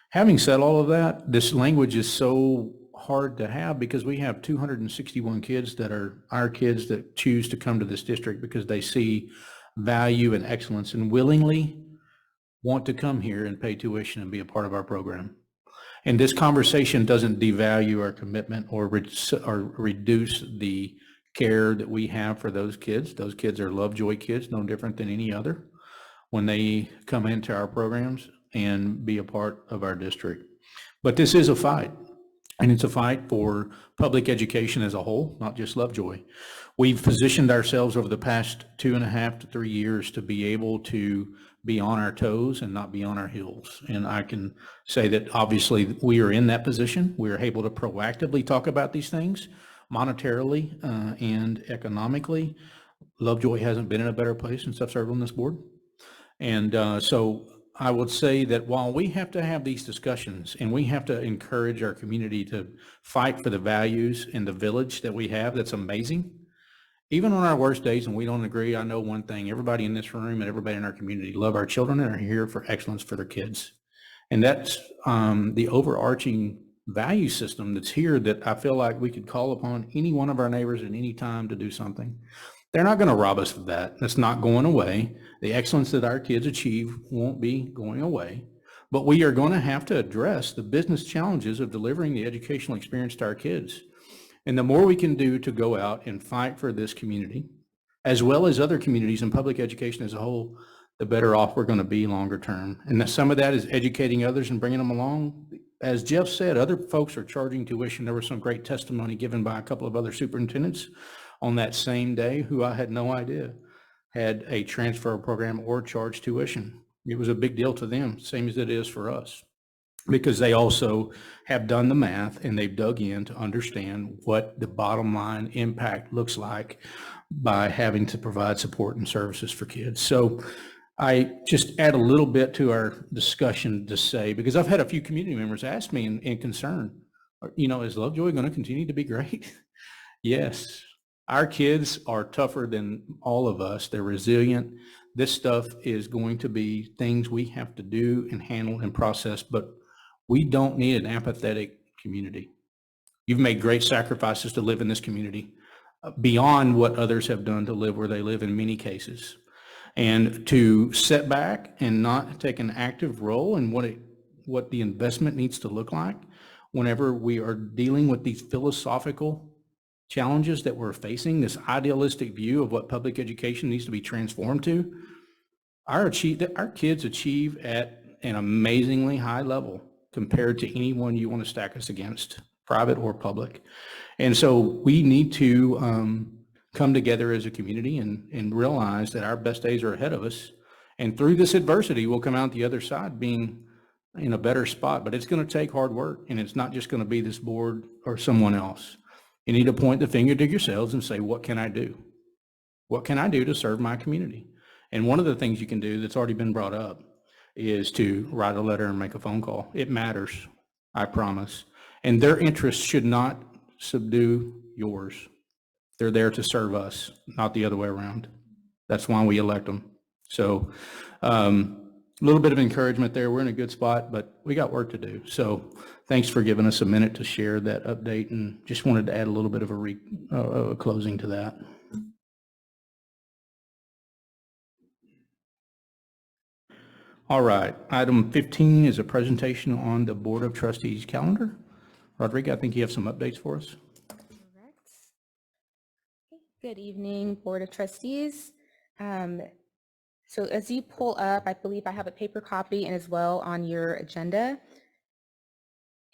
Having said all of that, this language is so hard to have because we have 261 kids that are our kids that choose to come to this district because they see value and excellence and willingly want to come here and pay tuition and be a part of our program. And this conversation doesn't devalue our commitment or reduce the care that we have for those kids. Those kids are Lovejoy kids, no different than any other, when they come into our programs and be a part of our district. But this is a fight, and it's a fight for public education as a whole, not just Lovejoy. We've positioned ourselves over the past 2.5 to 3 years to be able to be on our toes and not be on our heels. And I can say that obviously we are in that position. We are able to proactively talk about these things monetarily and economically. Lovejoy hasn't been in a better place since I've served on this board. And so I would say that while we have to have these discussions and we have to encourage our community to fight for the values in the village that we have, that's amazing. Even on our worst days and we don't agree, I know one thing, everybody in this room and everybody in our community love our children and are here for excellence for their kids. And that's the overarching value system that's here that I feel like we could call upon any one of our neighbors at any time to do something. They're not going to rob us of that. That's not going away. The excellence that our kids achieve won't be going away. But we are going to have to address the business challenges of delivering the educational experience to our kids. And the more we can do to go out and fight for this community, as well as other communities and public education as a whole, the better off we're going to be longer term. And some of that is educating others and bringing them along. As Jeff said, other folks are charging tuition. There was some great testimony given by a couple of other superintendents on that same day who I had no idea had a transfer program or charged tuition. It was a big deal to them, same as it is for us, because they also have done the math and they've dug in to understand what the bottom line impact looks like by having to provide support and services for kids. So I just add a little bit to our discussion to say, because I've had a few community members ask me in concern, is Lovejoy going to continue to be great? Yes. Our kids are tougher than all of us. They're resilient. This stuff is going to be things we have to do and handle and process, but we don't need an apathetic community. You've made great sacrifices to live in this community beyond what others have done to live where they live in many cases. And to sit back and not take an active role in what the investment needs to look like whenever we are dealing with these philosophical challenges that we're facing, this idealistic view of what public education needs to be transformed to, our kids achieve at an amazingly high level compared to anyone you want to stack us against, private or public. And so we need to come together as a community and realize that our best days are ahead of us. And through this adversity, we'll come out the other side being in a better spot. But it's going to take hard work, and it's not just going to be this board or someone else. You need to point the finger to yourselves and say, what can I do? What can I do to serve my community? And one of the things you can do that's already been brought up is to write a letter and make a phone call. It matters, I promise. And their interests should not subdue yours. They're there to serve us, not the other way around. That's why we elect them. So a little bit of encouragement there. We're in a good spot, but we got work to do. So thanks for giving us a minute to share that update, and just wanted to add a little bit of a closing to that. All right, item 15 is a presentation on the Board of Trustees calendar. Rodrigo, I think you have some updates for us. Correct. Good evening, Board of Trustees. So as you pull up, I believe I have a paper copy and as well on your agenda.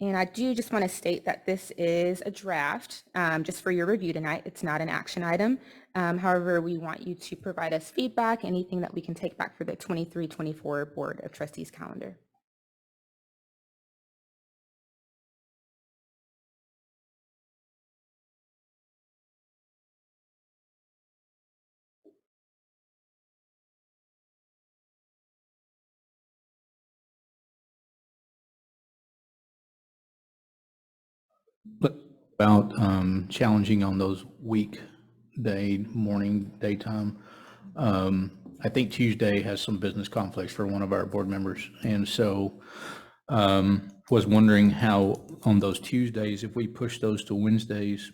And I do just want to state that this is a draft just for your review tonight. It's not an action item. However, we want you to provide us feedback, anything that we can take back for the 23-24 Board of Trustees calendar. But about challenging on those weekday, morning, daytime. I think Tuesday has some business conflicts for one of our board members. And so was wondering how on those Tuesdays, if we push those to Wednesdays,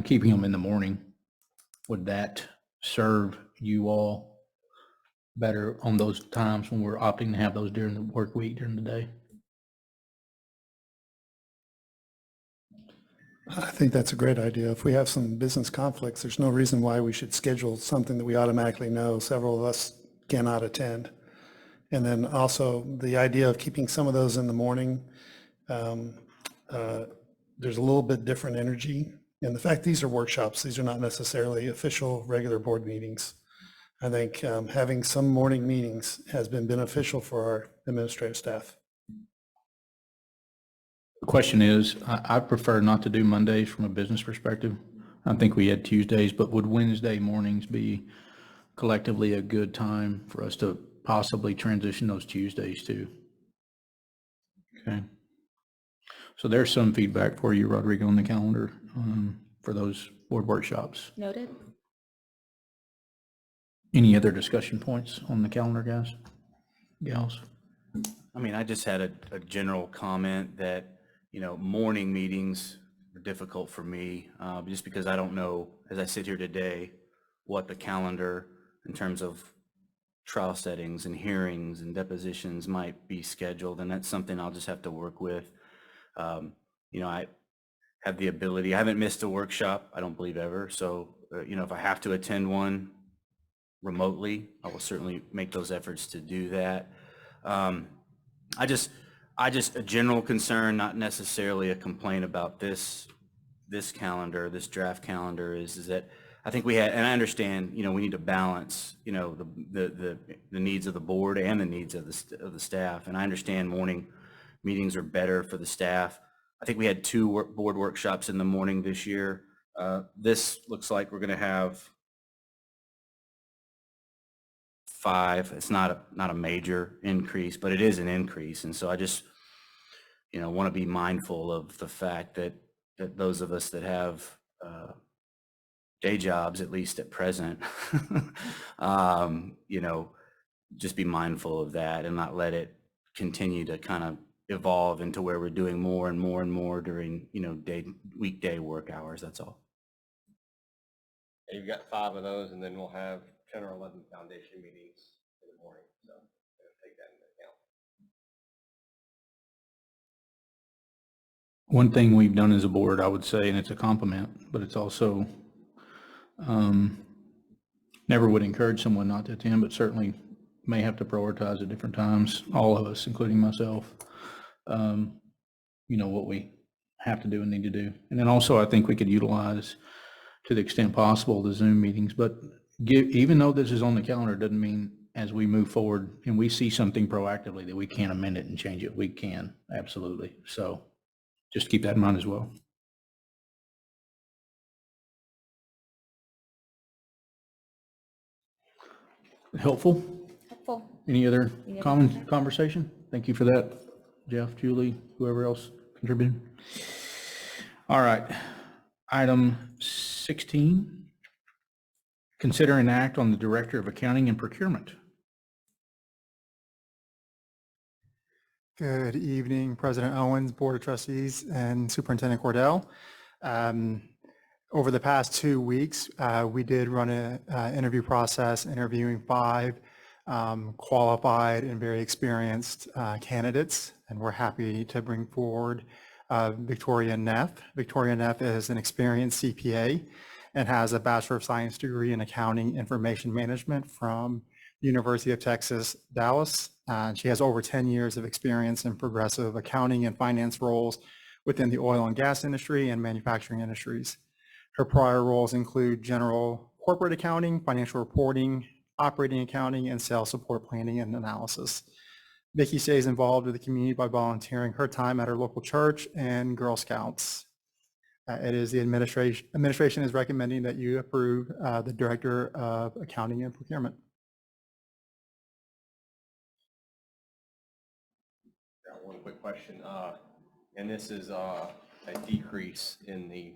keeping them in the morning, would that serve you all better on those times when we're opting to have those during the work week, during the day? I think that's a great idea. If we have some business conflicts, there's no reason why we should schedule something that we automatically know several of us cannot attend. And then also the idea of keeping some of those in the morning, there's a little bit different energy. And the fact these are workshops, these are not necessarily official regular board meetings. I think having some morning meetings has been beneficial for our administrative staff. The question is, I prefer not to do Mondays from a business perspective. I think we had Tuesdays, but would Wednesday mornings be collectively a good time for us to possibly transition those Tuesdays to? Okay. So there's some feedback for you, Rodrigo, on the calendar for those board workshops. Noted. Any other discussion points on the calendar, guys, gals? I mean, I just had a general comment that, morning meetings are difficult for me, just because I don't know, as I sit here today, what the calendar in terms of trial settings and hearings and depositions might be scheduled, and that's something I'll just have to work with. I have the ability, I haven't missed a workshop, I don't believe ever, so, if I have to attend one remotely, I will certainly make those efforts to do that. I just a general concern, not necessarily a complaint about this calendar, this draft calendar, is that I think we had, and I understand, we need to balance, the needs of the board and the needs of the staff. And I understand morning meetings are better for the staff. I think we had 2 board workshops in the morning this year. This looks like we're going to have 5. It's not a major increase, but it is an increase. And so I just, want to be mindful of the fact that those of us that have day jobs, at least at present, just be mindful of that and not let it continue to kind of evolve into where we're doing more and more and more during, weekday work hours. That's all. You've got 5 of those, and then we'll have 10 or 11 foundation meetings in the morning, so take that into account. One thing we've done as a board, I would say, and it's a compliment, but it's also never would encourage someone not to attend, but certainly may have to prioritize at different times, all of us, including myself, what we have to do and need to do. And then also, I think we could utilize, to the extent possible, the Zoom meetings, but even though this is on the calendar, doesn't mean as we move forward and we see something proactively that we can't amend it and change it. We can, absolutely. So just keep that in mind as well. Helpful? Helpful. Any other conversation? Thank you for that, Jeff, Julie, whoever else contributed. All right. Item 16, consider an act on the Director of Accounting and Procurement. Good evening, President Owens, Board of Trustees, and Superintendent Cordell. Over the past 2 weeks, we did run an interview process, interviewing 5 qualified and very experienced candidates, and we're happy to bring forward Victoria Neff. Victoria Neff is an experienced CPA and has a Bachelor of Science degree in Accounting Information Management from University of Texas, Dallas. She has over 10 years of experience in progressive accounting and finance roles within the oil and gas industry and manufacturing industries. Her prior roles include general corporate accounting, financial reporting, operating accounting, and sales support planning and analysis. Vicki stays involved with the community by volunteering her time at her local church and Girl Scouts. It is the administration is recommending that you approve the Director of Accounting and Procurement. Got one quick question, and this is a decrease in the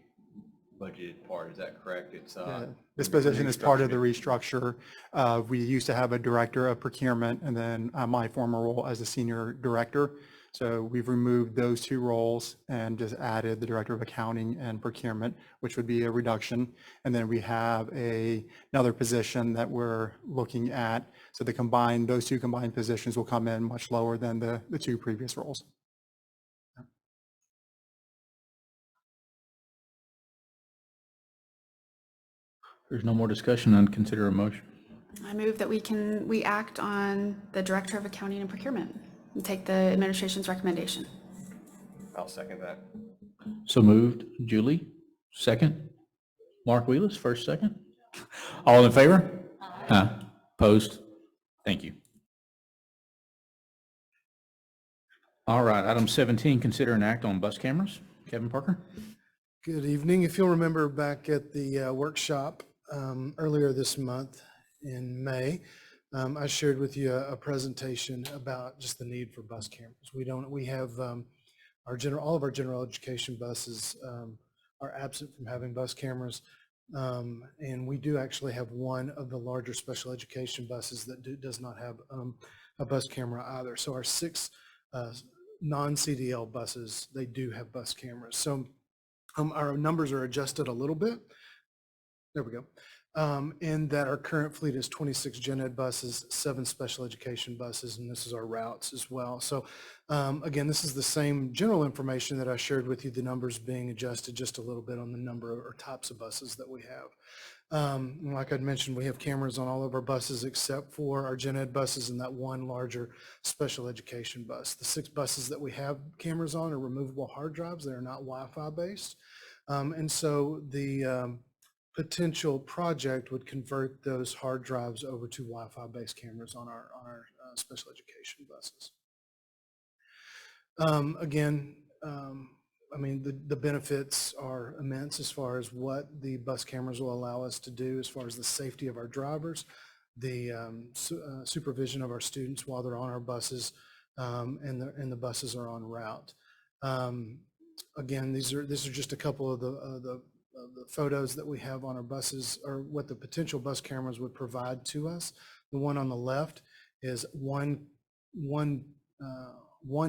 budgeted part, is that correct? It's Yeah, this position is part of the restructure. We used to have a director of procurement and then my former role as a senior director. So we've removed those two roles and just added the director of accounting and procurement, which would be a reduction. And then we have another position that we're looking at. So those two combined positions will come in much lower than the two previous roles. There's no more discussion, and consider a motion. I move that we act on the Director of Accounting and Procurement and take the administration's recommendation. I'll second that. So moved. Julie, second. Mark Wheelis, first, second. All in favor? Aye. Opposed? Thank you. All right, item 17, consider an act on bus cameras. Kevin Parker? Good evening. If you'll remember back at the workshop earlier this month in May, I shared with you a presentation about just the need for bus cameras. We have all of our general education buses are absent from having bus cameras. And we do actually have one of the larger special education buses that does not have a bus camera either. So our 6 non-CDL buses, they do have bus cameras. So our numbers are adjusted a little bit. There we go. And that our current fleet is 26 gen ed buses, 7 special education buses, and this is our routes as well. So again, this is the same general information that I shared with you, the numbers being adjusted just a little bit on the number or types of buses that we have. Like I'd mentioned, we have cameras on all of our buses except for our gen ed buses and that one larger special education bus. The 6 buses that we have cameras on are removable hard drives. They are not Wi-Fi based. And so the potential project would convert those hard drives over to Wi-Fi based cameras on our special education buses. Again, I mean, the benefits are immense as far as what the bus cameras will allow us to do as far as the safety of our drivers, the supervision of our students while they're on our buses, and the buses are en route. Again, these are just a couple of the photos that we have on our buses, or what the potential bus cameras would provide to us. The one on the left is one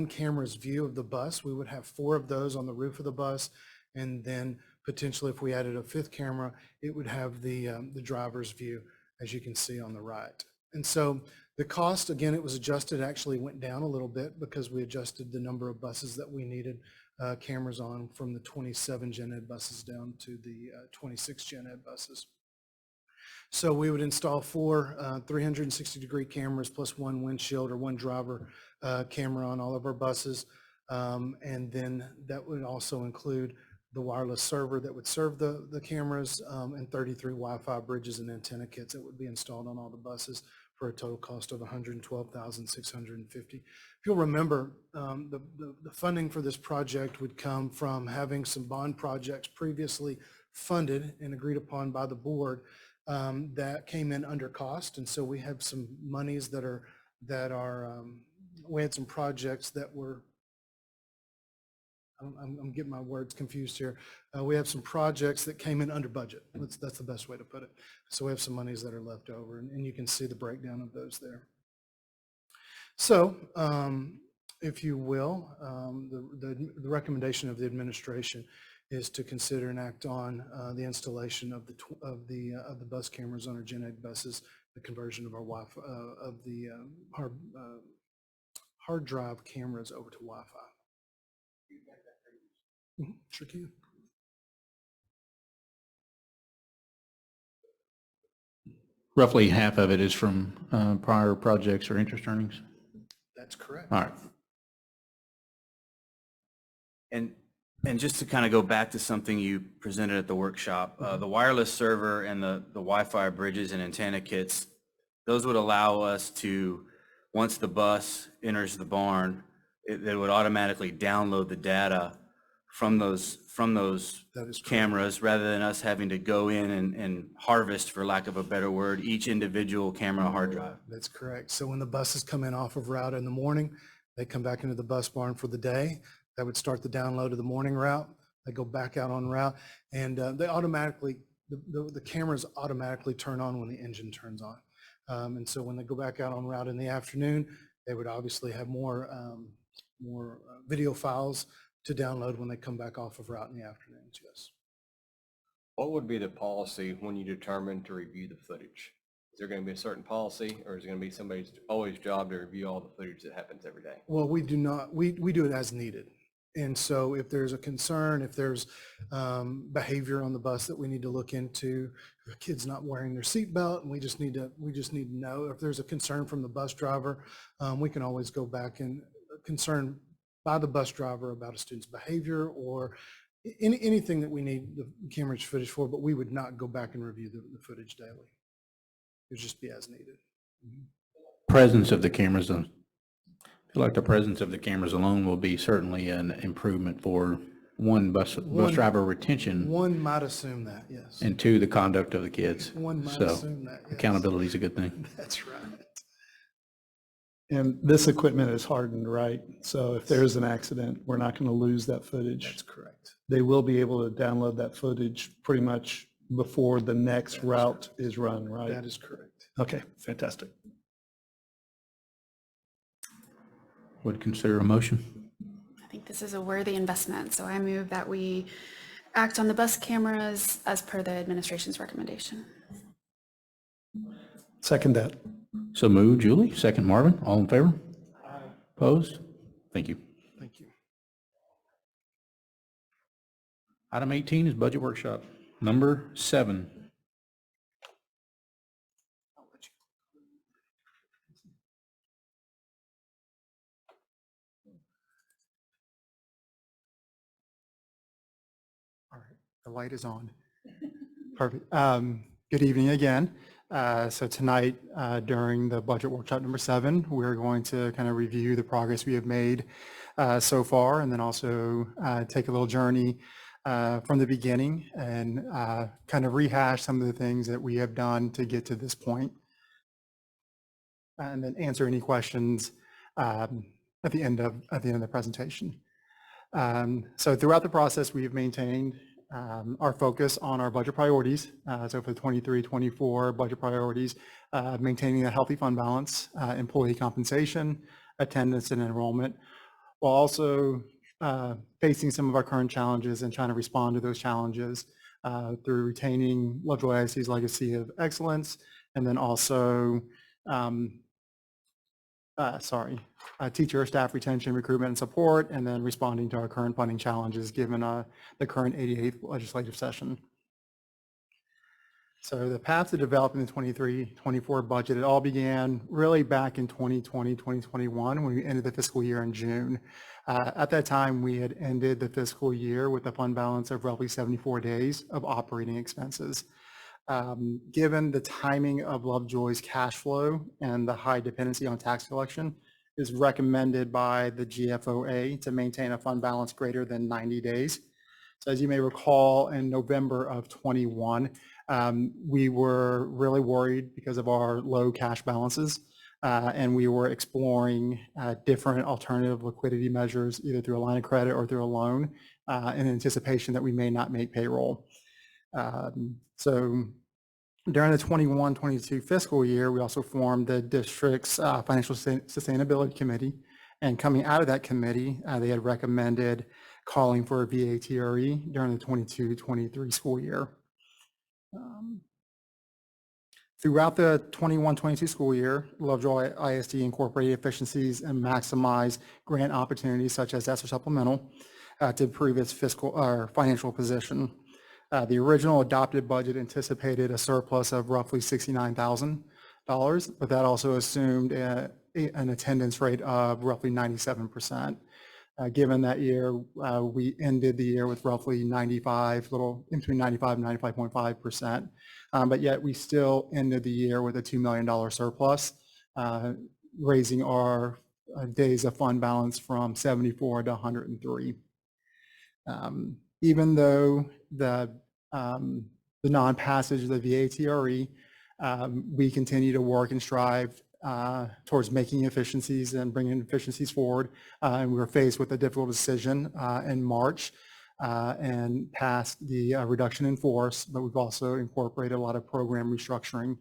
camera's view of the bus. We would have 4 of those on the roof of the bus, and then potentially if we added a 5th camera, it would have the driver's view, as you can see on the right. And so the cost, again, it was adjusted, actually went down a little bit because we adjusted the number of buses that we needed cameras on from the 27 gen ed buses down to the 26 gen ed buses. So we would install 4 360-degree cameras plus 1 windshield or 1 driver camera on all of our buses. And then that would also include the wireless server that would serve the cameras, and 33 Wi-Fi bridges and antenna kits that would be installed on all the buses for a total cost of $112,650. If you'll remember, the funding for this project would come from having some bond projects previously funded and agreed upon by the board that came in under cost. And so we have some monies we had some projects that were, I'm getting my words confused here. We have some projects that came in under budget. That's the best way to put it. So we have some monies that are left over, and you can see the breakdown of those there. So if you will, the recommendation of the administration is to consider and act on the installation of the bus cameras on our gen ed buses, the conversion of our Wi-Fi, of the hard drive cameras over to Wi-Fi. Sure can. Roughly half of it is from prior projects or interest earnings? That's correct. All right. And just to kind of go back to something you presented at the workshop, the wireless server and the Wi-Fi bridges and antenna kits, those would allow us to, once the bus enters the barn, it would automatically download the data from those cameras, rather than us having to go in and harvest, for lack of a better word, each individual camera hard drive. That's correct. So when the buses come in off of route in the morning, they come back into the bus barn for the day. That would start the download of the morning route. They go back out en route, and they automatically, the cameras automatically turn on when the engine turns on. And so when they go back out en route in the afternoon, they would obviously have more video files to download when they come back off of route in the afternoons, yes. What would be the policy when you determine to review the footage? Is there going to be a certain policy, or is it going to be somebody's always job to review all the footage that happens every day? Well, we do not, we do it as needed. And so if there's a concern, if there's behavior on the bus that we need to look into, if a kid's not wearing their seatbelt, and we just need to know if there's a concern from the bus driver, we can always go back and concern by the bus driver about a student's behavior or anything that we need the camera footage for, but we would not go back and review the footage daily. It would just be as needed. Presence of the cameras, I feel like the presence of the cameras alone will be certainly an improvement for bus driver retention. One might assume that, yes. And two, the conduct of the kids. One might So assume that, yes. accountability is a good thing. That's right. And this equipment is hardened, right? So if there's an accident, we're not going to lose that footage. That's correct. They will be able to download that footage pretty much before the next route is run, right? That is correct. Okay, fantastic. Would consider a motion. I think this is a worthy investment, so I move that we act on the bus cameras as per the administration's recommendation. Second that. So moved, Julie. Second, Marvin. All in favor? Opposed? Thank you. Thank you. Item 18 is budget workshop. Number 7. All right, the light is on. Perfect. Good evening again. So tonight, during the budget workshop number 7, we're going to kind of review the progress we have made so far, and then also take a little journey from the beginning and kind of rehash some of the things that we have done to get to this point, and then answer any questions at the end of the presentation. So throughout the process, we have maintained our focus on our budget priorities. So for the 23-24 budget priorities, maintaining a healthy fund balance, employee compensation, attendance and enrollment, while also facing some of our current challenges and trying to respond to those challenges through retaining Lovejoy ISD's legacy of excellence, and then also teacher staff retention, recruitment, and support, and then responding to our current funding challenges given the current 88th legislative session. So the path to developing the 23-24 budget, it all began really back in 2020, 2021, when we ended the fiscal year in June. At that time, we had ended the fiscal year with a fund balance of roughly 74 days of operating expenses. Given the timing of Lovejoy's cash flow and the high dependency on tax collection, it is recommended by the GFOA to maintain a fund balance greater than 90 days. So as you may recall, in November of 21, we were really worried because of our low cash balances, and we were exploring different alternative liquidity measures, either through a line of credit or through a loan, in anticipation that we may not make payroll. So during the 21-22 fiscal year, we also formed the district's Financial Sustainability Committee. And coming out of that committee, they had recommended calling for a VATRE during the 22-23 school year. Throughout the 21-22 school year, Lovejoy ISD incorporated efficiencies and maximized grant opportunities such as ESSER supplemental to improve its fiscal or financial position. The original adopted budget anticipated a surplus of roughly $69,000, but that also assumed an attendance rate of roughly 97%. Given that year, we ended the year with roughly 95, little in between 95 and 95.5%, but yet we still ended the year with a $2 million surplus, raising our days of fund balance from 74 to 103. Even though the non-passage of the VATRE, we continue to work and strive towards making efficiencies and bringing efficiencies forward. And we were faced with a difficult decision in March and passed the reduction in force, but we've also incorporated a lot of program restructuring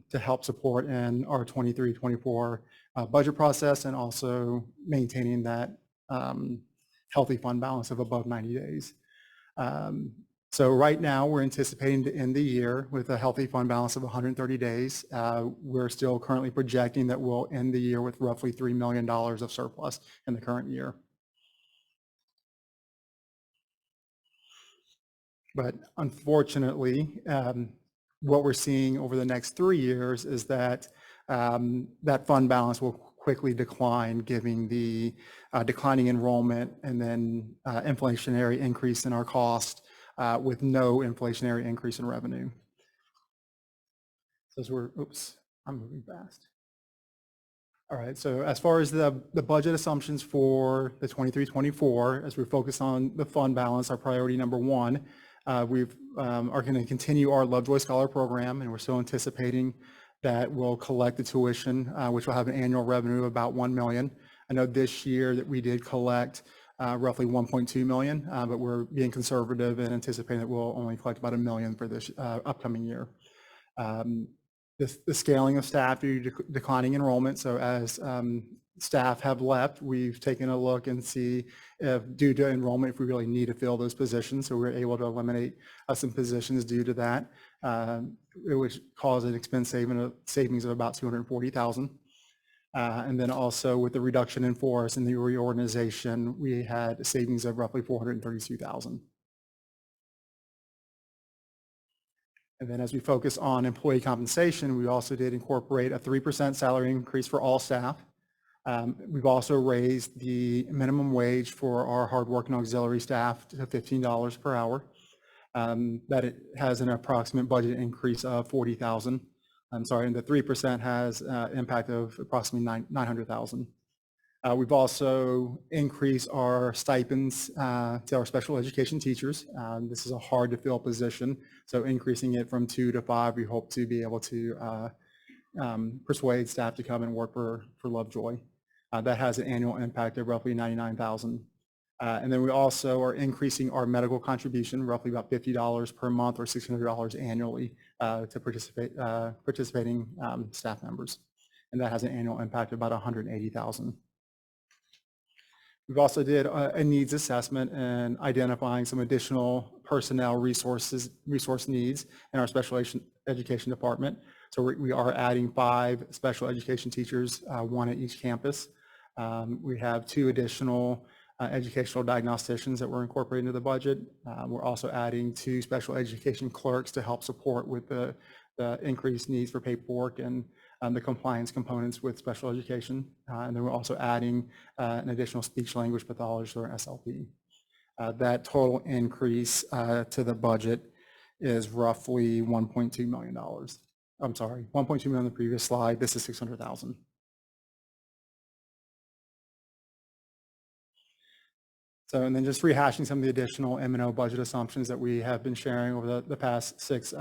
to help support in our 23-24 budget process and also maintaining that healthy fund balance of above 90 days. So right now we're anticipating to end the year with a healthy fund balance of 130 days. We're still currently projecting that we'll end the year with roughly $3 million of surplus in the current year. But unfortunately, what we're seeing over the next 3 years is that that fund balance will quickly decline, given the declining enrollment and then inflationary increase in our cost with no inflationary increase in revenue. So as we're, oops, I'm moving fast. All right, so as far as the budget assumptions for the 23-24, as we focus on the fund balance, our priority number one, we are going to continue our Lovejoy Scholar Program, and we're still anticipating that we'll collect the tuition, which will have an annual revenue of about $1 million. I know this year that we did collect roughly $1.2 million, but we're being conservative and anticipating that we'll only collect about $1 million for this upcoming year. The scaling of staff due to declining enrollment. So as staff have left, we've taken a look and see if due to enrollment, if we really need to fill those positions. So we're able to eliminate some positions due to that, which caused an expense savings of about $240,000. And then also with the reduction in force and the reorganization, we had savings of roughly $432,000. And then as we focus on employee compensation, we also did incorporate a 3% salary increase for all staff. We've also raised the minimum wage for our hardworking auxiliary staff to $15 per hour. That it has an approximate budget increase of $40,000. I'm sorry, and the 3% has impact of approximately $900,000. We've also increased our stipends to our special education teachers. This is a hard to fill position, so increasing it from 2 to 5, we hope to be able to persuade staff to come and work for Lovejoy. That has an annual impact of roughly $99,000. And then we also are increasing our medical contribution, roughly about $50 per month or $600 annually to participating staff members. And that has an annual impact of about $180,000. We've also did a needs assessment and identifying some additional personnel resource needs in our special education department. So we are adding 5 special education teachers, 1 at each campus. We have 2 additional educational diagnosticians that we're incorporating into the budget. We're also adding 2 special education clerks to help support with the increased needs for paperwork and the compliance components with special education. And then we're also adding an additional speech language pathologist or SLP. That total increase to the budget is roughly $1.2 million. I'm sorry, $1.2 million on the previous slide. This is $600,000. So, and then just rehashing some of the additional M&O budget assumptions that we have been sharing over the past 6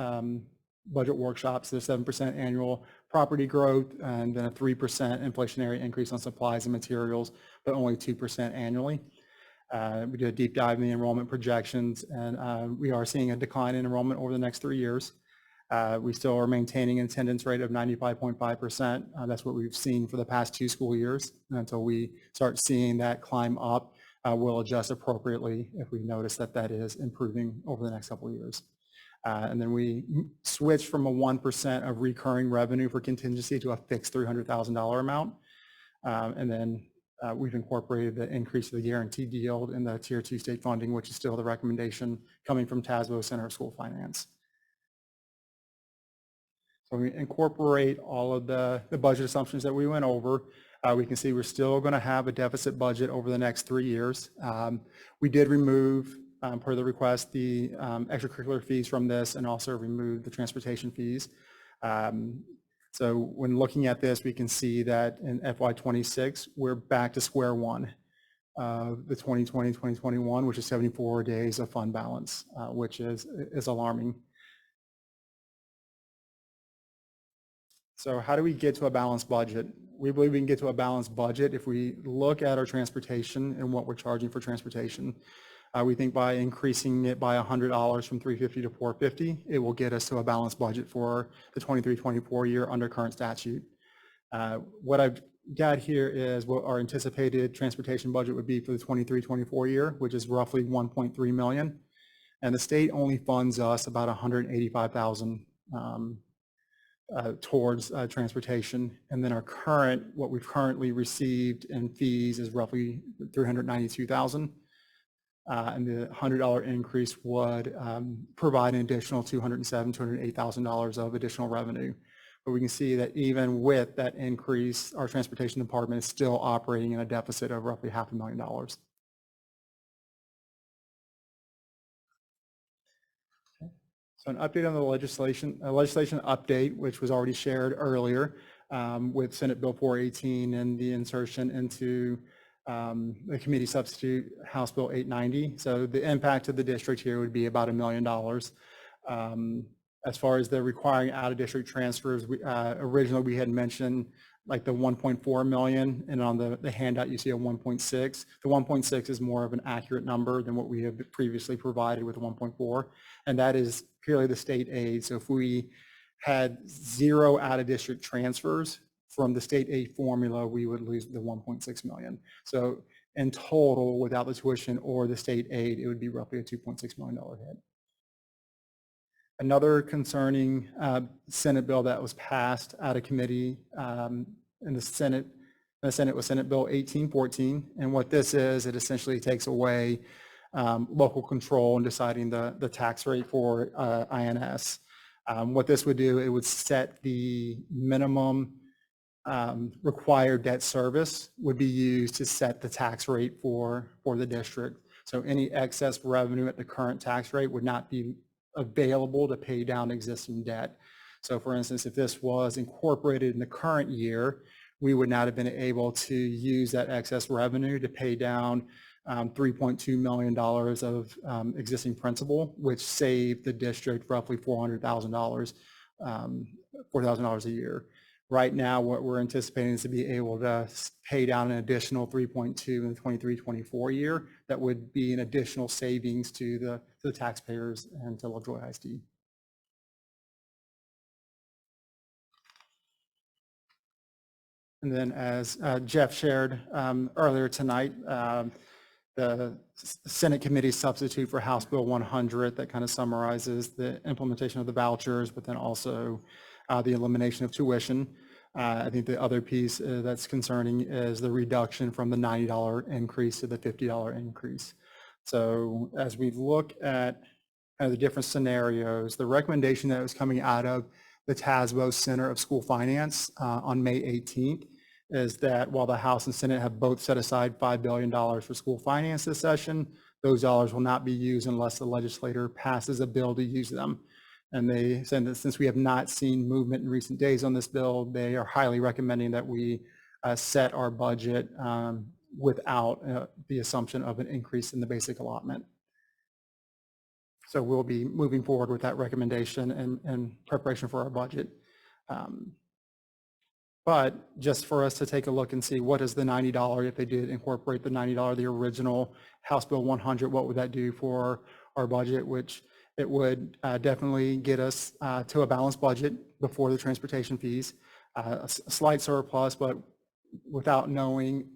budget workshops. There's 7% annual property growth and then a 3% inflationary increase on supplies and materials, but only 2% annually. We did a deep dive in the enrollment projections, and we are seeing a decline in enrollment over the next 3 years. We still are maintaining an attendance rate of 95.5%. That's what we've seen for the past 2 school years. And until we start seeing that climb up, we'll adjust appropriately if we notice that that is improving over the next couple of years. And then we switched from a 1% of recurring revenue for contingency to a fixed $300,000 amount. And then we've incorporated the increase of the guaranteed yield in the Tier 2 state funding, which is still the recommendation coming from TASBO Center of School Finance. So we incorporate all of the budget assumptions that we went over. We can see we're still going to have a deficit budget over the next 3 years. We did remove, per the request, the extracurricular fees from this and also remove the transportation fees. So when looking at this, we can see that in FY26, we're back to square one of the 2020-2021, which is 74 days of fund balance, which is alarming. So how do we get to a balanced budget? We believe we can get to a balanced budget if we look at our transportation and what we're charging for transportation. We think by increasing it by $100 from $350 to $450, it will get us to a balanced budget for the 23-24 year under current statute. What I've got here is what our anticipated transportation budget would be for the 23-24 year, which is roughly 1.3 million. And the state only funds us about 185,000 towards transportation. And then what we've currently received in fees is roughly 392,000. And the $100 increase would provide an additional $208,000 of additional revenue. But we can see that even with that increase, our transportation department is still operating in a deficit of roughly $500,000. So an update on the legislation update, which was already shared earlier with Senate Bill 418 and the insertion into the committee substitute House Bill 890. So the impact to the district here would be about $1 million. As far as the requiring out-of-district transfers, originally we had mentioned like the 1.4 million, and on the handout you see a 1.6. The 1.6 is more of an accurate number than what we have previously provided with 1.4, and that is purely the state aid. So if we had 0 out-of-district transfers from the state aid formula, we would lose the 1.6 million. So in total, without the tuition or the state aid, it would be roughly a $2.6 million hit. Another concerning Senate bill that was passed out of committee in the Senate was Senate Bill 1814. And what this is, it essentially takes away local control in deciding the tax rate for INS. What this would do, it would set the minimum required debt service would be used to set the tax rate for the district. So any excess revenue at the current tax rate would not be available to pay down existing debt. So for instance, if this was incorporated in the current year, we would not have been able to use that excess revenue to pay down $3.2 million of existing principal, which saved the district roughly $400,000 a year. Right now, what we're anticipating is to be able to pay down an additional 3.2 in the 23-24 year. That would be an additional savings to the taxpayers and to Lovejoy ISD. And then as Jeff shared earlier tonight, the Senate committee substitute for House Bill 100 that kind of summarizes the implementation of the vouchers, but then also the elimination of tuition. I think the other piece that's concerning is the reduction from the $90 increase to the $50 increase. So as we look at the different scenarios, the recommendation that was coming out of the TASBO Center of School Finance on May 18th is that while the House and Senate have both set aside $5 billion for school finance this session, those dollars will not be used unless the legislator passes a bill to use them. And they said that since we have not seen movement in recent days on this bill, they are highly recommending that we set our budget without the assumption of an increase in the basic allotment. So we'll be moving forward with that recommendation in preparation for our budget. But just for us to take a look and see what is the $90, if they did incorporate the $90, the original House Bill 100, what would that do for our budget, which it would definitely get us to a balanced budget before the transportation fees, a slight surplus, but without knowing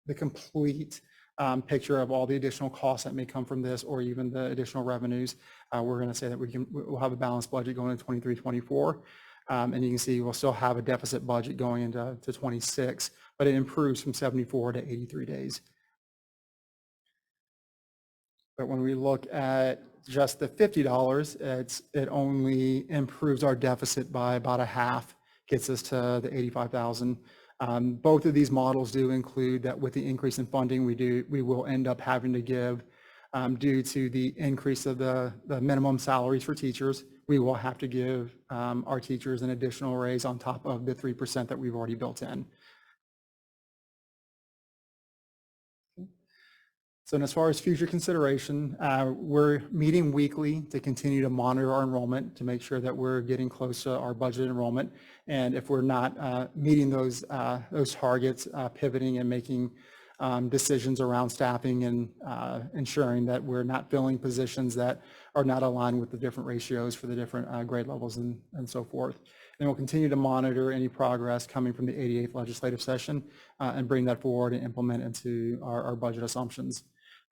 the complete picture of all the additional costs that may come from this or even the additional revenues, we're going to say that we'll have a balanced budget going into 23-24. And you can see we'll still have a deficit budget going into 26, but it improves from 74 to 83 days. But when we look at just the $50, it only improves our deficit by about a half, gets us to the 85,000. Both of these models do include that with the increase in funding, we will end up having to give, due to the increase of the minimum salaries for teachers, we will have to give our teachers an additional raise on top of the 3% that we've already built in. So as far as future consideration, we're meeting weekly to continue to monitor our enrollment to make sure that we're getting close to our budget enrollment. And if we're not meeting those targets, pivoting and making decisions around staffing and ensuring that we're not filling positions that are not aligned with the different ratios for the different grade levels and so forth. And we'll continue to monitor any progress coming from the 88th legislative session and bring that forward and implement into our budget assumptions.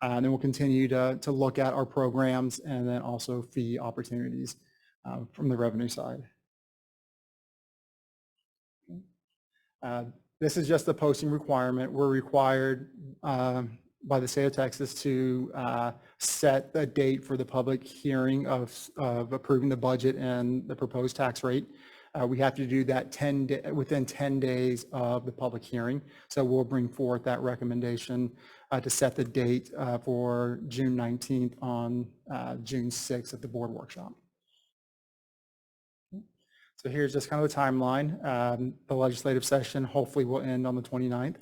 And then we'll continue to look at our programs and then also fee opportunities from the revenue side. This is just a posting requirement. We're required by the state of Texas to set the date for the public hearing of approving the budget and the proposed tax rate. We have to do that within 10 days of the public hearing. So we'll bring forth that recommendation to set the date for June 19th on June 6th at the board workshop. So here's just kind of the timeline. The legislative session hopefully will end on the 29th,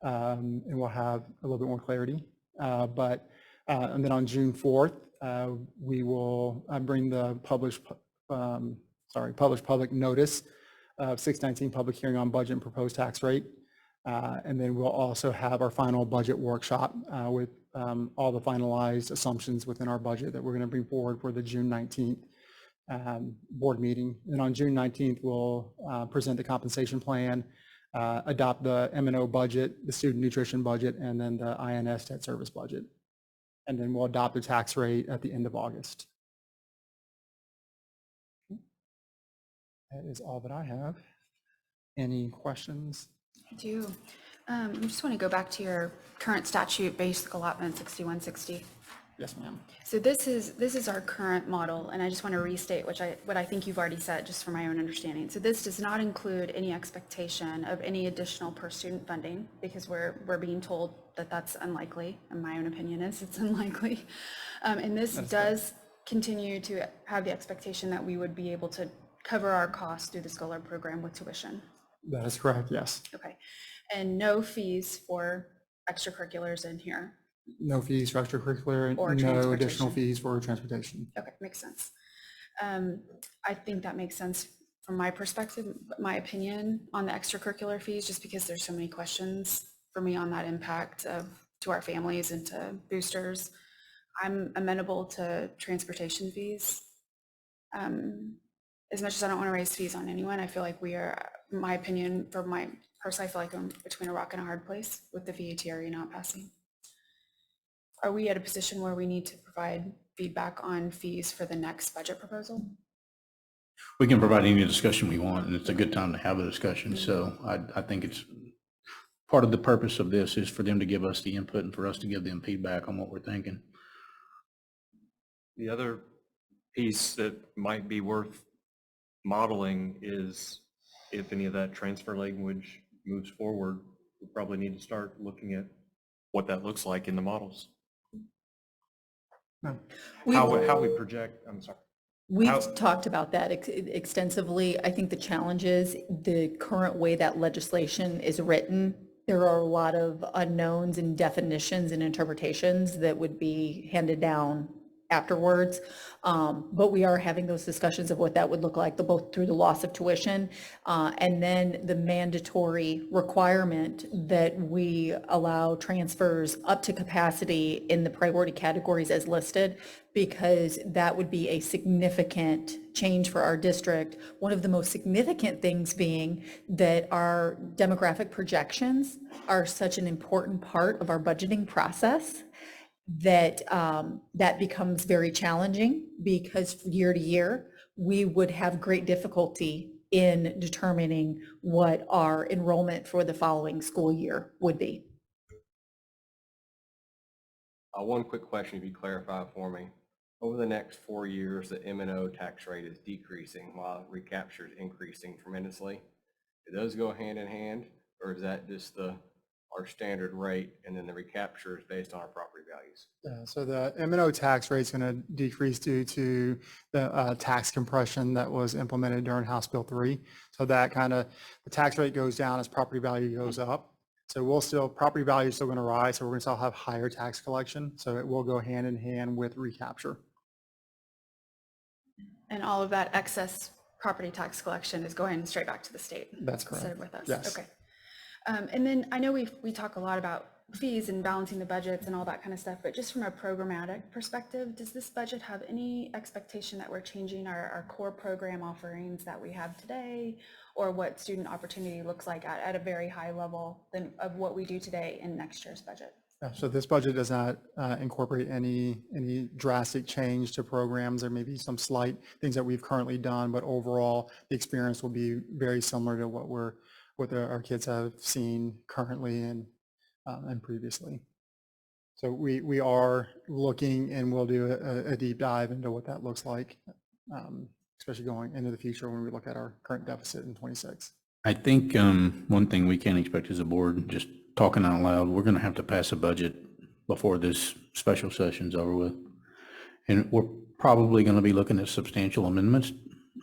and we'll have a little bit more clarity. And then on June 4th, we will bring the published public notice of 619 public hearing on budget and proposed tax rate. And then we'll also have our final budget workshop with all the finalized assumptions within our budget that we're going to bring forward for the June 19th board meeting. And on June 19th, we'll present the compensation plan, adopt the M&O budget, the student nutrition budget, and then the INS debt service budget. And then we'll adopt the tax rate at the end of August. That is all that I have. Any questions? I do. I just want to go back to your current statute basic allotment 6160. Yes, ma'am. So this is our current model, and I just want to restate what I think you've already said, just for my own understanding. So this does not include any expectation of any additional per student funding, because we're being told that that's unlikely, and my own opinion is it's unlikely. And this does continue to have the expectation that we would be able to cover our costs through the Scholar program with tuition. That is correct, yes. Okay. And no fees for extracurriculars in here. No fees for extracurricular, Or no additional transportation. fees for transportation. Okay, makes sense. I think that makes sense from my perspective, my opinion on the extracurricular fees, just because there's so many questions for me on that impact to our families and to boosters. I'm amenable to transportation fees. As much as I don't want to raise fees on anyone, I feel like we are, my opinion, for my personally, I feel like I'm between a rock and a hard place with the VATRE not passing. Are we at a position where we need to provide feedback on fees for the next budget proposal? We can provide any discussion we want, and it's a good time to have a discussion. So I think it's part of the purpose of this is for them to give us the input and for us to give them feedback on what we're thinking. The other piece that might be worth modeling is if any of that transfer language moves forward, we probably need to start looking at what that looks like in the models. How we project, I'm sorry. We've talked about that extensively. I think the challenge is the current way that legislation is written. There are a lot of unknowns and definitions and interpretations that would be handed down afterwards. But we are having those discussions of what that would look like, both through the loss of tuition and then the mandatory requirement that we allow transfers up to capacity in the priority categories as listed, because that would be a significant change for our district. One of the most significant things being that our demographic projections are such an important part of our budgeting process that that becomes very challenging, because year to year, we would have great difficulty in determining what our enrollment for the following school year would be. One quick question, if you clarify for me. Over the next 4 years, the M&O tax rate is decreasing while recapture is increasing tremendously. Do those go hand in hand, or is that just our standard rate, and then the recapture is based on our property values? So the M&O tax rate is going to decrease due to the tax compression that was implemented during House Bill 3. So that the tax rate goes down as property value goes up. So property value is still going to rise, so we're going to still have higher tax collection. So it will go hand in hand with recapture. And all of that excess property tax collection is going straight back to the state? That's correct. Instead of with us? Yes. Okay. And then I know we talk a lot about fees and balancing the budgets and all that kind of stuff, but just from a programmatic perspective, does this budget have any expectation that we're changing our core program offerings that we have today, or what student opportunity looks like at a very high level than of what we do today in next year's budget? Yeah, so this budget does not incorporate any drastic change to programs. There may be some slight things that we've currently done, but overall, the experience will be very similar to what our kids have seen currently and previously. So we are looking, and we'll do a deep dive into what that looks like, especially going into the future when we look at our current deficit in 26. I think one thing we can't expect as a board, just talking out loud, we're going to have to pass a budget before this special session's over with. And we're probably going to be looking at substantial amendments.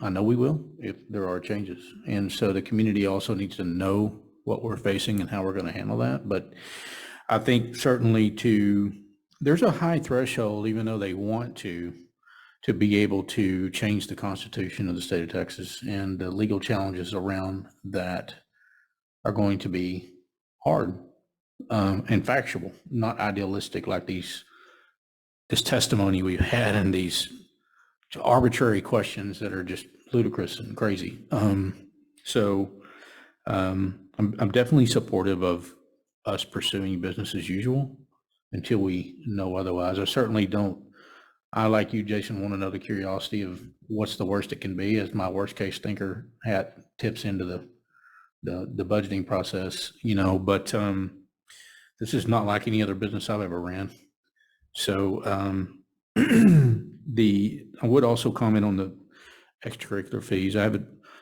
I know we will if there are changes. And so the community also needs to know what we're facing and how we're going to handle that. But I think certainly there's a high threshold, even though they want to be able to change the Constitution of the state of Texas, and the legal challenges around that are going to be hard and factual, not idealistic like this testimony we've had and these arbitrary questions that are just ludicrous and crazy. So I'm definitely supportive of us pursuing business as usual until we know otherwise. I certainly don't. I, like you, Jason, want to know the curiosity of what's the worst it can be, as my worst case thinker hat tips into the budgeting process, but this is not like any other business I've ever ran. So I would also comment on the extracurricular fees.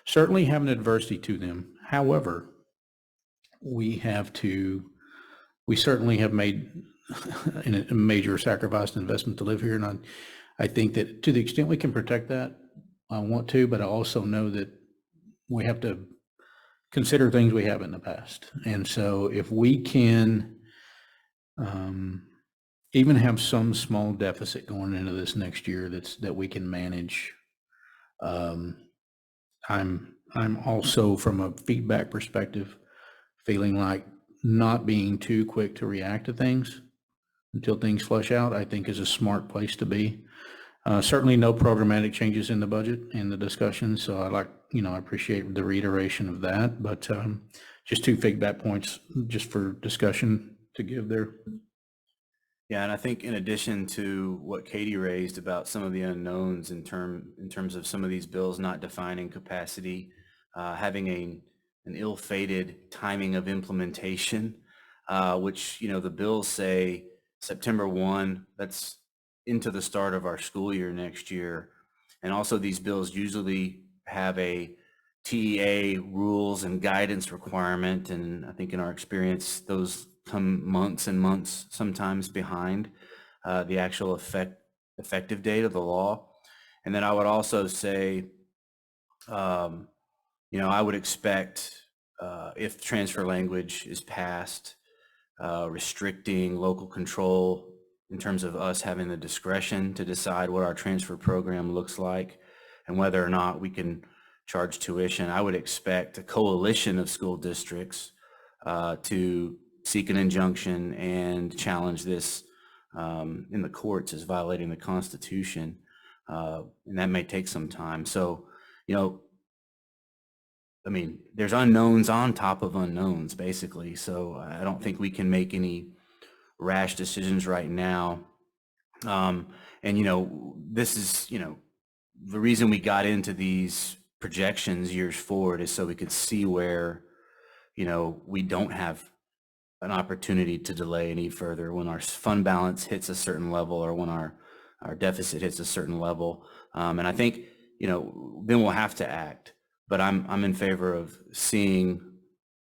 Certainly have an adversity to them. However, we certainly have made a major sacrifice and investment to live here. And I think that to the extent we can protect that, I want to, but I also know that we have to consider things we have in the past. And so if we can even have some small deficit going into this next year that we can manage, I'm also, from a feedback perspective, feeling like not being too quick to react to things until things flush out, I think, is a smart place to be. Certainly no programmatic changes in the budget in the discussion, so I appreciate the reiteration of that, but just two feedback points just for discussion to give there. Yeah, and I think in addition to what Katie raised about some of the unknowns in terms of some of these bills not defining capacity, having an ill-fated timing of implementation, which, the bills say September 1, that's into the start of our school year next year. And also these bills usually have a TEA rules and guidance requirement. And I think in our experience, those come months and months sometimes behind the actual effective date of the law. And then I would also say, I would expect if transfer language is passed, restricting local control in terms of us having the discretion to decide what our transfer program looks like and whether or not we can charge tuition. I would expect a coalition of school districts to seek an injunction and challenge this in the courts as violating the Constitution, and that may take some time. So, there's unknowns on top of unknowns, basically. So I don't think we can make any rash decisions right now. This is, the reason we got into these projections years forward is so we could see where, we don't have an opportunity to delay any further when our fund balance hits a certain level or when our deficit hits a certain level. And I think, then we'll have to act. But I'm in favor of seeing,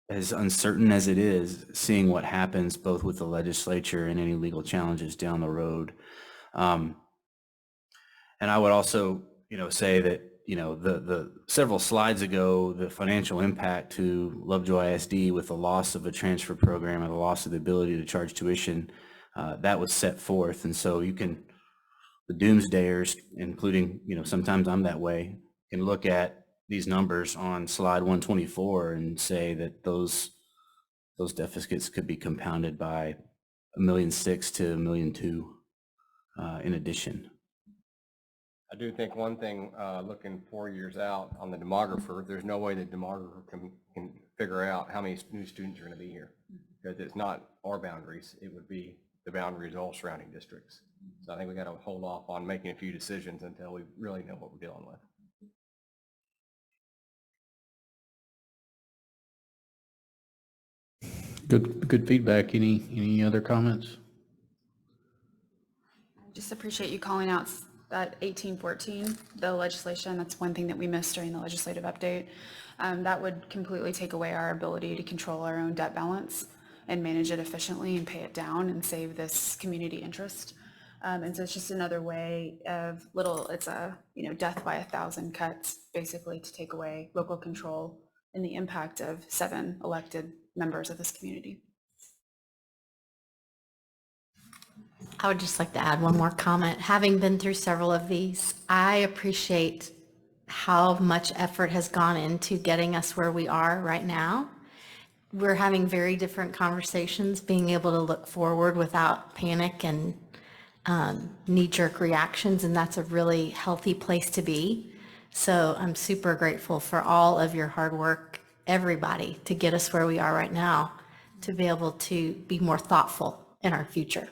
as uncertain as it is, seeing what happens both with the legislature and any legal challenges down the road. And I would also, say that, the several slides ago, the financial impact to Lovejoy ISD with the loss of a transfer program and the loss of the ability to charge tuition, that was set forth. And so the doomsdayers, including, sometimes I'm that way, can look at these numbers on slide 124 and say that those deficits could be compounded by $1.6 million to $1.2 million in addition. I do think one thing, looking 4 years out on the demographer, there's no way the demographer can figure out how many new students are going to be here, because it's not our boundaries. It would be the boundaries of all surrounding districts. So I think we got to hold off on making a few decisions until we really know what we're dealing with. Good feedback. Any other comments? Just appreciate you calling out that 1814, the legislation. That's one thing that we missed during the legislative update. That would completely take away our ability to control our own debt balance and manage it efficiently and pay it down and save this community interest. And so it's just another way of it's a, death by 1,000 cuts, basically, to take away local control and the impact of 7 elected members of this community. I would just like to add one more comment. Having been through several of these, I appreciate how much effort has gone into getting us where we are right now. We're having very different conversations, being able to look forward without panic and knee-jerk reactions, and that's a really healthy place to be. So I'm super grateful for all of your hard work, everybody, to get us where we are right now, to be able to be more thoughtful in our future.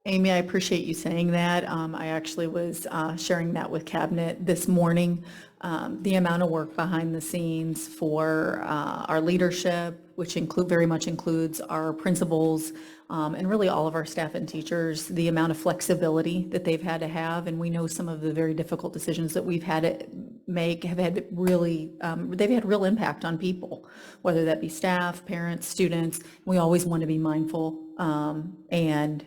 Amy, I appreciate you saying that. I actually was sharing that with Cabinet this morning. The amount of work behind the scenes for our leadership, which very much includes our principals and really all of our staff and teachers, the amount of flexibility that they've had to have. And we know some of the very difficult decisions that we've had to make have had they've had real impact on people, whether that be staff, parents, students. We always want to be mindful and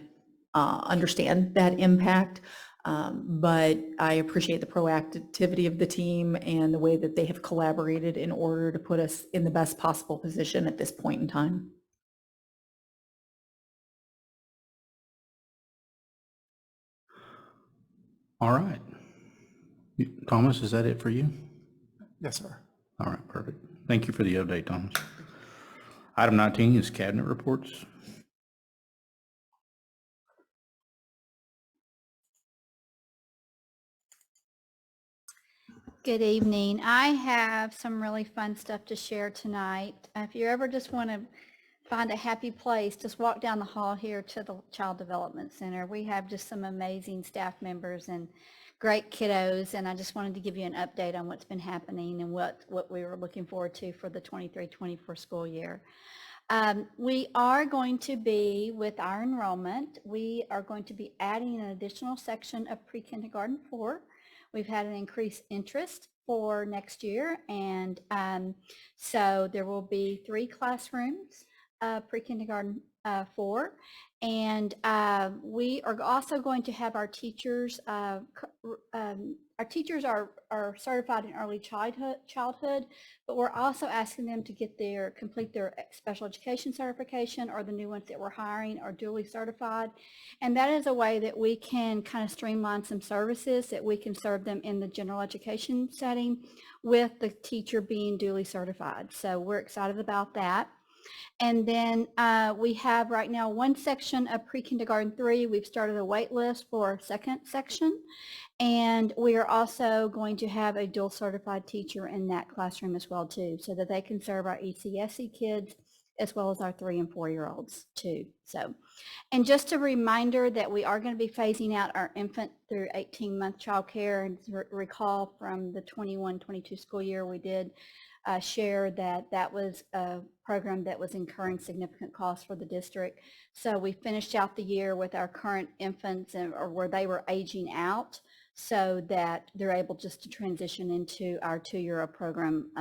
understand that impact, but I appreciate the proactivity of the team and the way that they have collaborated in order to put us in the best possible position at this point in time. All right. Thomas, is that it for you? Yes, sir. All right, perfect. Thank you for the update, Thomas. Item 19 is cabinet reports. Good evening. I have some really fun stuff to share tonight. If you ever just want to find a happy place, just walk down the hall here to the Child Development Center. We have just some amazing staff members and great kiddos, and I just wanted to give you an update on what's been happening and what we were looking forward to for the 23-24 school year. We are going to be, with our enrollment, we are going to be adding an additional section of pre-kindergarten 4. We've had an increased interest for next year, and so there will be 3 classrooms, pre-kindergarten 4, and we are also going to have our teachers. Our teachers are certified in early childhood, but we're also asking them to complete their special education certification, or the new ones that we're hiring are duly certified. And that is a way that we can kind of streamline some services, that we can serve them in the general education setting with the teacher being duly certified. So we're excited about that. And then we have right now 1 section of pre-kindergarten 3. We've started a wait list for our 2nd section. And we are also going to have a dual certified teacher in that classroom as well too, so that they can serve our ECSE kids as well as our 3- and 4-year-olds too. So, and just a reminder that we are going to be phasing out our infant through 18-month child care. And recall from the 21-22 school year, we did share that was a program that was incurring significant costs for the district. So we finished out the year with our current infants, or where they were aging out, so that they're able just to transition into our 2-year program,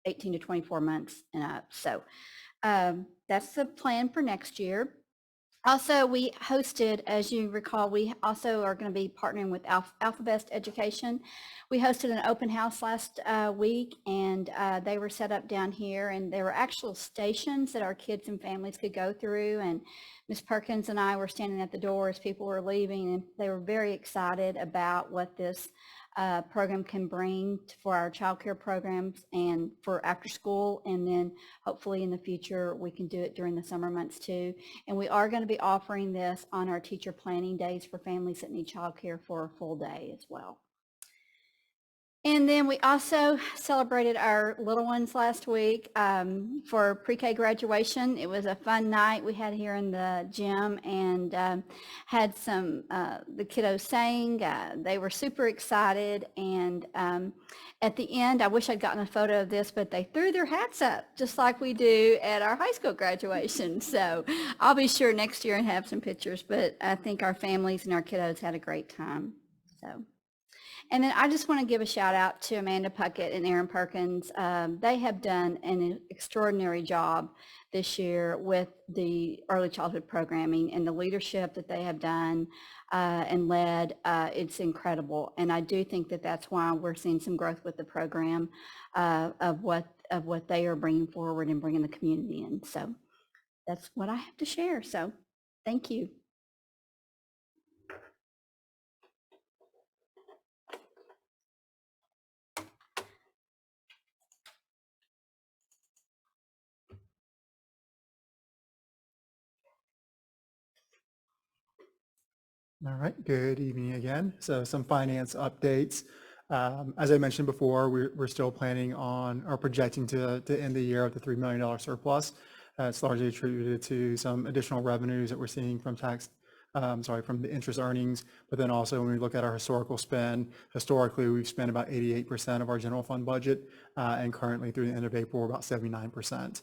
18 to 24 months and up. So that's the plan for next year. Also, we hosted, as you recall, we also are going to be partnering with Alphabest Education. We hosted an open house last week, and they were set up down here, and there were actual stations that our kids and families could go through, and Ms. Perkins and I were standing at the door as people were leaving, and they were very excited about what this program can bring for our childcare programs and for after school. And then hopefully in the future, we can do it during the summer months too. And we are going to be offering this on our teacher planning days for families that need childcare for a full day as well. And then we also celebrated our little ones last week for pre-K graduation. It was a fun night we had here in the gym, and had some, the kiddos sang. They were super excited. And at the end, I wish I'd gotten a photo of this, but they threw their hats up just like we do at our high school graduation. So I'll be sure next year and have some pictures, but I think our families and our kiddos had a great time. So. And then I just want to give a shout out to Amanda Puckett and Aaron Perkins. They have done an extraordinary job this year with the early childhood programming and the leadership that they have done and led. It's incredible. And I do think that that's why we're seeing some growth with the program of what they are bringing forward and bringing the community in. So that's what I have to share. So thank you. All right, good evening again. So some finance updates. As I mentioned before, we're still planning on or projecting to end the year with a $3 million surplus. It's largely attributed to some additional revenues that we're seeing from from the interest earnings. But then also when we look at our historical spend, historically we've spent about 88% of our general fund budget, and currently through the end of April, we're about 79%.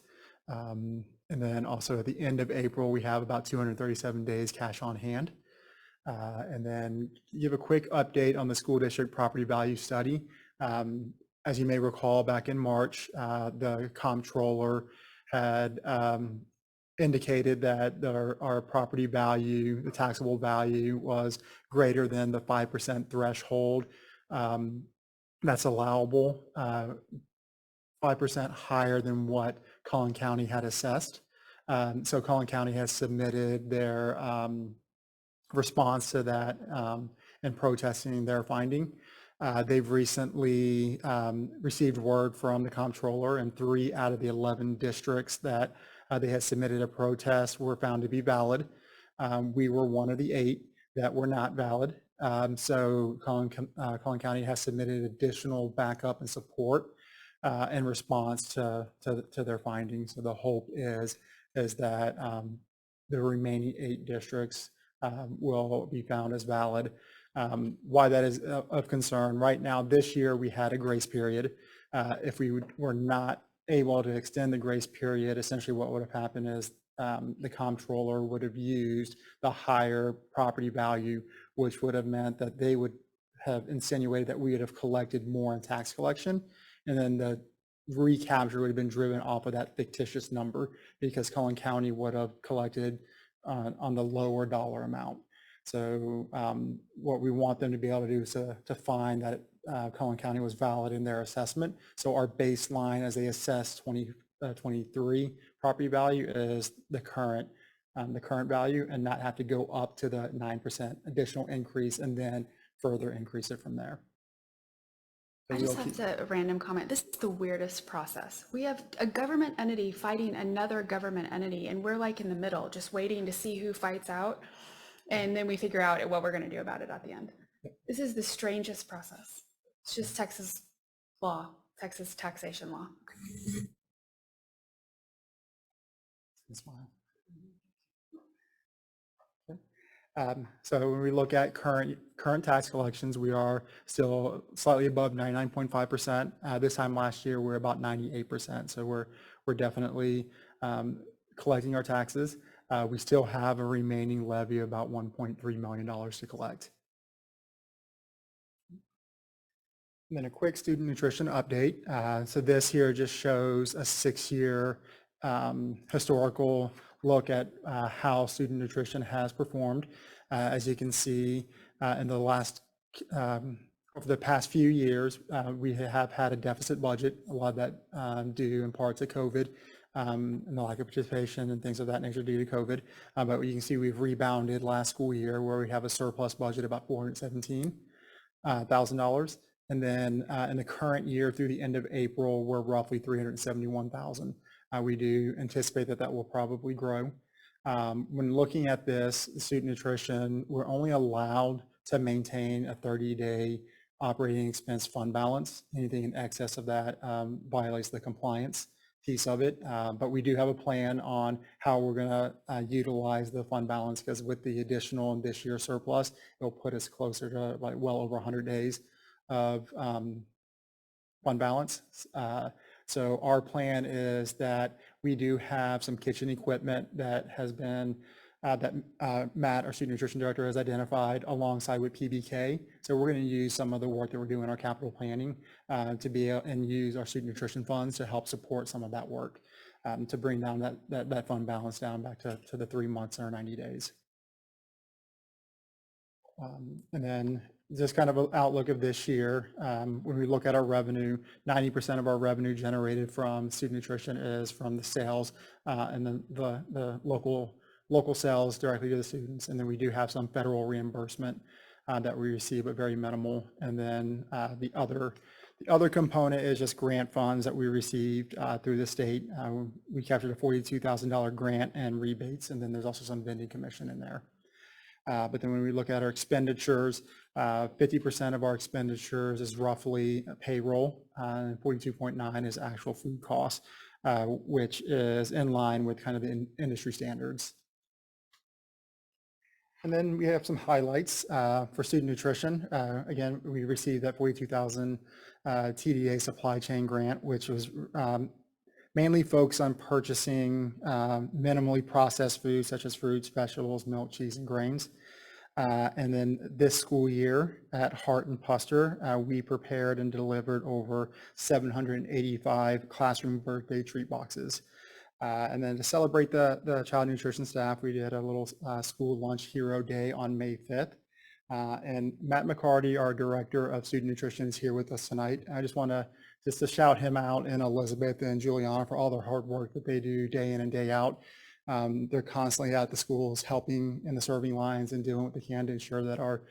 And then also at the end of April, we have about 237 days cash on hand. And then give a quick update on the school district property value study. As you may recall, back in March, the comptroller had indicated that our property value, the taxable value, was greater than the 5% threshold that's allowable, 5% higher than what Collin County had assessed. So Collin County has submitted their response to that and protesting their finding. They've recently received word from the comptroller, and 3 out of the 11 districts that they had submitted a protest were found to be valid. We were one of the 8 that were not valid. So Collin County has submitted additional backup and support in response to their findings. So the hope is that the remaining 8 districts will be found as valid. Why that is of concern, right now, this year, we had a grace period. If we were not able to extend the grace period, essentially what would have happened is the comptroller would have used the higher property value, which would have meant that they would have insinuated that we would have collected more in tax collection. And then the recapture would have been driven off of that fictitious number because Collin County would have collected on the lower dollar amount. So what we want them to be able to do is to find that Collin County was valid in their assessment. So our baseline as they assess 2023 property value is the current value, and not have to go up to the 9% additional increase and then further increase it from there. I just have a random comment. This is the weirdest process. We have a government entity fighting another government entity, and we're like in the middle, just waiting to see who fights out. And then we figure out what we're going to do about it at the end. This is the strangest process. It's just Texas law, Texas taxation law. Smile. So when we look at current tax collections, we are still slightly above 99.5%. This time last year, we're about 98%. So we're definitely collecting our taxes. We still have a remaining levy of about $1.3 million to collect. And then a quick student nutrition update. So this here just shows a 6-year historical look at how student nutrition has performed. As you can see, in the last, over the past few years, we have had a deficit budget, a lot of that due in part to COVID and the lack of participation and things of that nature due to COVID. But you can see we've rebounded last school year where we have a surplus budget about 417. $1,000. And then in the current year through the end of April, we're roughly $371,000. We do anticipate that that will probably grow. When looking at this, student nutrition, we're only allowed to maintain a 30-day operating expense fund balance. Anything in excess of that violates the compliance piece of it. But we do have a plan on how we're going to utilize the fund balance, because with the additional and this year surplus, it'll put us closer to like well over 100 days of fund balance. So our plan is that we do have some kitchen equipment that has been, that Matt, our student nutrition director, has identified alongside with PBK. So we're going to use some of the work that we're doing in our capital planning to be able and use our student nutrition funds to help support some of that work, to bring down that fund balance down back to the 3 months or 90 days. And then just kind of an outlook of this year, when we look at our revenue, 90% of our revenue generated from student nutrition is from the sales and then the local sales directly to the students. And then we do have some federal reimbursement that we receive, but very minimal. And then the other component is just grant funds that we received through the state. We captured a $42,000 grant and rebates, and then there's also some vending commission in there. But then when we look at our expenditures, 50% of our expenditures is roughly payroll, and 42.9 is actual food costs, which is in line with kind of the industry standards. And then we have some highlights for student nutrition. Again, we received that $42,000 TDA supply chain grant, which was mainly focused on purchasing minimally processed foods such as fruits, vegetables, milk, cheese, and grains. And then this school year at Hart and Puster, we prepared and delivered over 785 classroom birthday treat boxes. And then to celebrate the child nutrition staff, we did a little school lunch hero day on May 5th. And Matt McCarty, our director of student nutrition, is here with us tonight. I just want to shout him out, and Elizabeth and Juliana, for all their hard work that they do day in and day out. They're constantly at the schools helping in the serving lines and doing what they can to ensure that our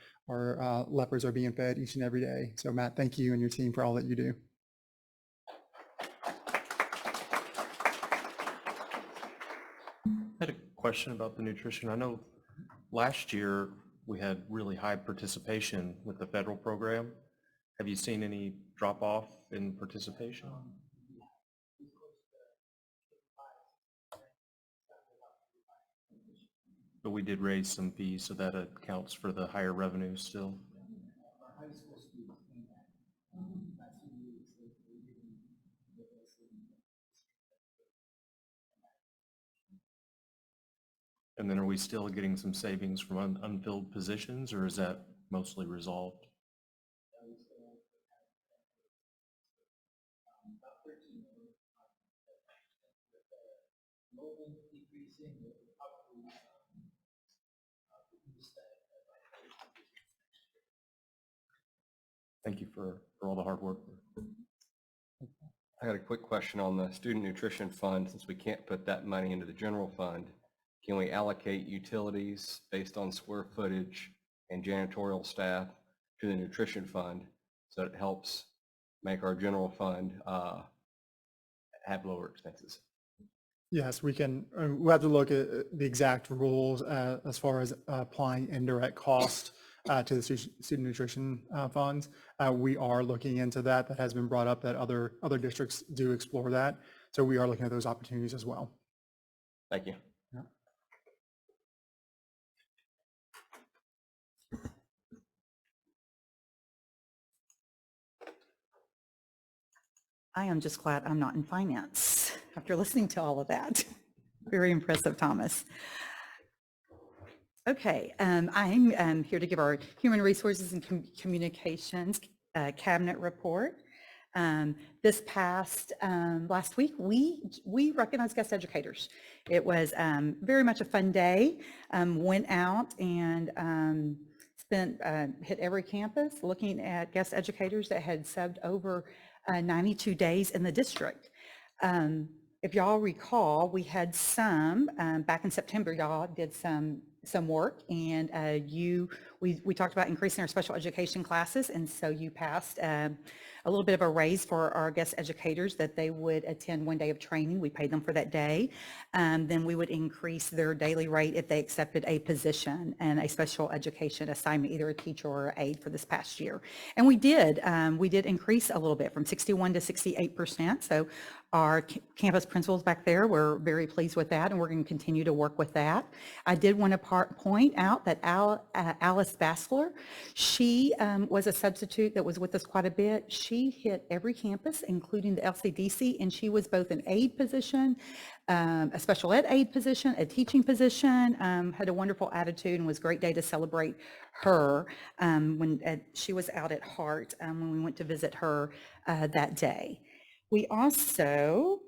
lepers are being fed each and every day. So Matt, thank you and your team for all that you do. I had a question about the nutrition. I know last year we had really high participation with the federal program. Have you seen any drop off in participation? But we did raise some fees, so that accounts for the higher revenue still. And then are we still getting some savings from unfilled positions, or is that mostly resolved? Thank you for all the hard work. I got a quick question on the student nutrition fund. Since we can't put that money into the general fund, can we allocate utilities based on square footage and janitorial staff to the nutrition fund so that it helps make our general fund have lower expenses? Yes, we can. We'll have to look at the exact rules as far as applying indirect cost to the student nutrition funds. We are looking into that. That has been brought up that other districts do explore that. So we are looking at those opportunities as well. Thank you. Yeah. I am just glad I'm not in finance after listening to all of that. Very impressive, Thomas. Okay, I'm here to give our Human Resources and Communications Cabinet report. This past last week, we recognized guest educators. It was very much a fun day. Went out and hit every campus looking at guest educators that had subbed over 92 days in the district. If y'all recall, we had some back in September. Y'all did some some work, and we talked about increasing our special education classes, and so you passed a little bit of a raise for our guest educators that they would attend one day of training. We paid them for that day. Then we would increase their daily rate if they accepted a position and a special education assignment, either a teacher or an aide for this past year. And we did increase a little bit from 61 to 68%. So our campus principals back there were very pleased with that, and we're going to continue to work with that. I did want to point out that Alice Bassler, she was a substitute that was with us quite a bit. She hit every campus, including the LCDC, and she was both an aide position, a special ed aide position, a teaching position, had a wonderful attitude, and was a great day to celebrate her when she was out at Hart when we went to visit her that day. We also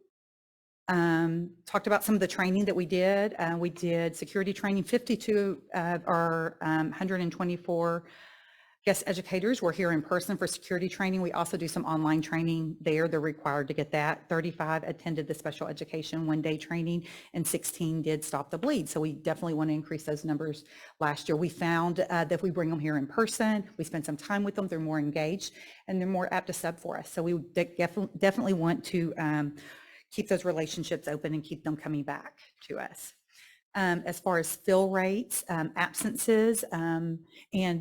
talked about some of the training that we did. We did security training. 52 of our 124 guest educators were here in person for security training. We also do some online training there. They're required to get that. 35 attended the special education one-day training, and 16 did Stop the Bleed. So we definitely want to increase those numbers last year. We found that if we bring them here in person, we spend some time with them, they're more engaged, and they're more apt to sub for us. So we definitely want to keep those relationships open and keep them coming back to us. As far as fill rates, absences, and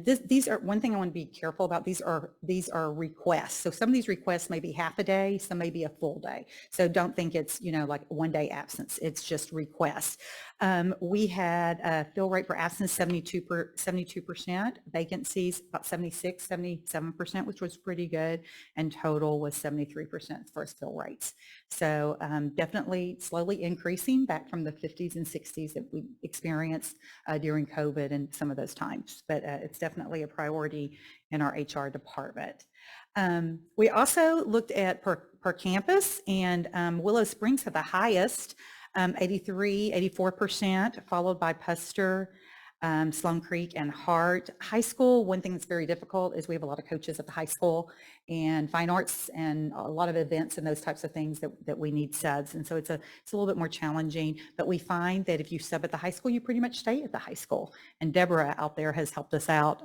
these are one thing I want to be careful about. These are requests. So some of these requests may be half a day, some may be a full day. So don't think it's like one day absence. It's just requests. We had a fill rate for absence 72%, vacancies about 77%, which was pretty good, and total was 73% for fill rates. So definitely slowly increasing back from the 50s and 60s that we experienced during COVID and some of those times, but it's definitely a priority in our HR department. We also looked at per campus, and Willow Springs had the highest, 84%, followed by Puster, Sloan Creek, and Hart. High school, one thing that's very difficult is we have a lot of coaches at the high school, and fine arts and a lot of events and those types of things that we need subs. And so it's a little bit more challenging, but we find that if you sub at the high school, you pretty much stay at the high school. And Deborah out there has helped us out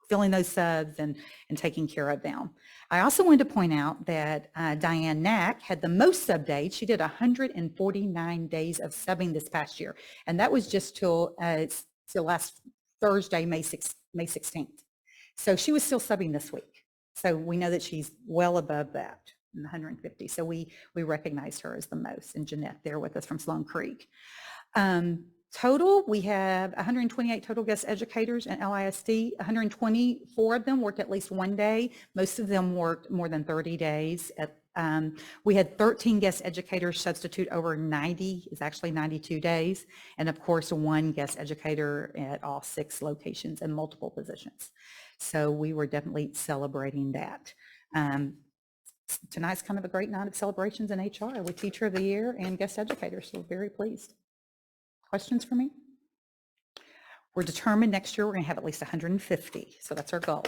filling those subs and taking care of them. I also wanted to point out that Diane Knack had the most sub days. She did 149 days of subbing this past year, and that was just till last Thursday, May 16th. So she was still subbing this week. So we know that she's well above that, 150. So we recognized her as the most, and Jeanette there with us from Sloan Creek. Total, we have 128 total guest educators in LISD. 124 of them worked at least one day. Most of them worked more than 30 days. We had 13 guest educators substitute over 90, it's actually 92 days. And of course, one guest educator at all 6 locations and multiple positions. So we were definitely celebrating that. Tonight's kind of a great night of celebrations in HR with Teacher of the Year and guest educators, so very pleased. Questions for me? We're determined next year we're going to have at least 150, so that's our goal.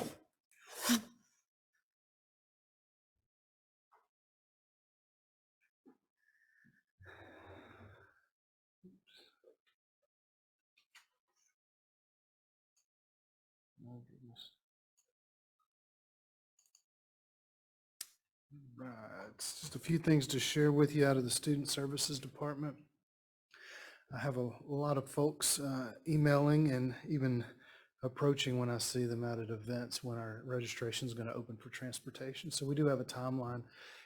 Right, just a few things to share with you out of the Student Services Department. I have a lot of folks emailing and even approaching when I see them out at events when our registration is going to open for transportation. So we do have a timeline,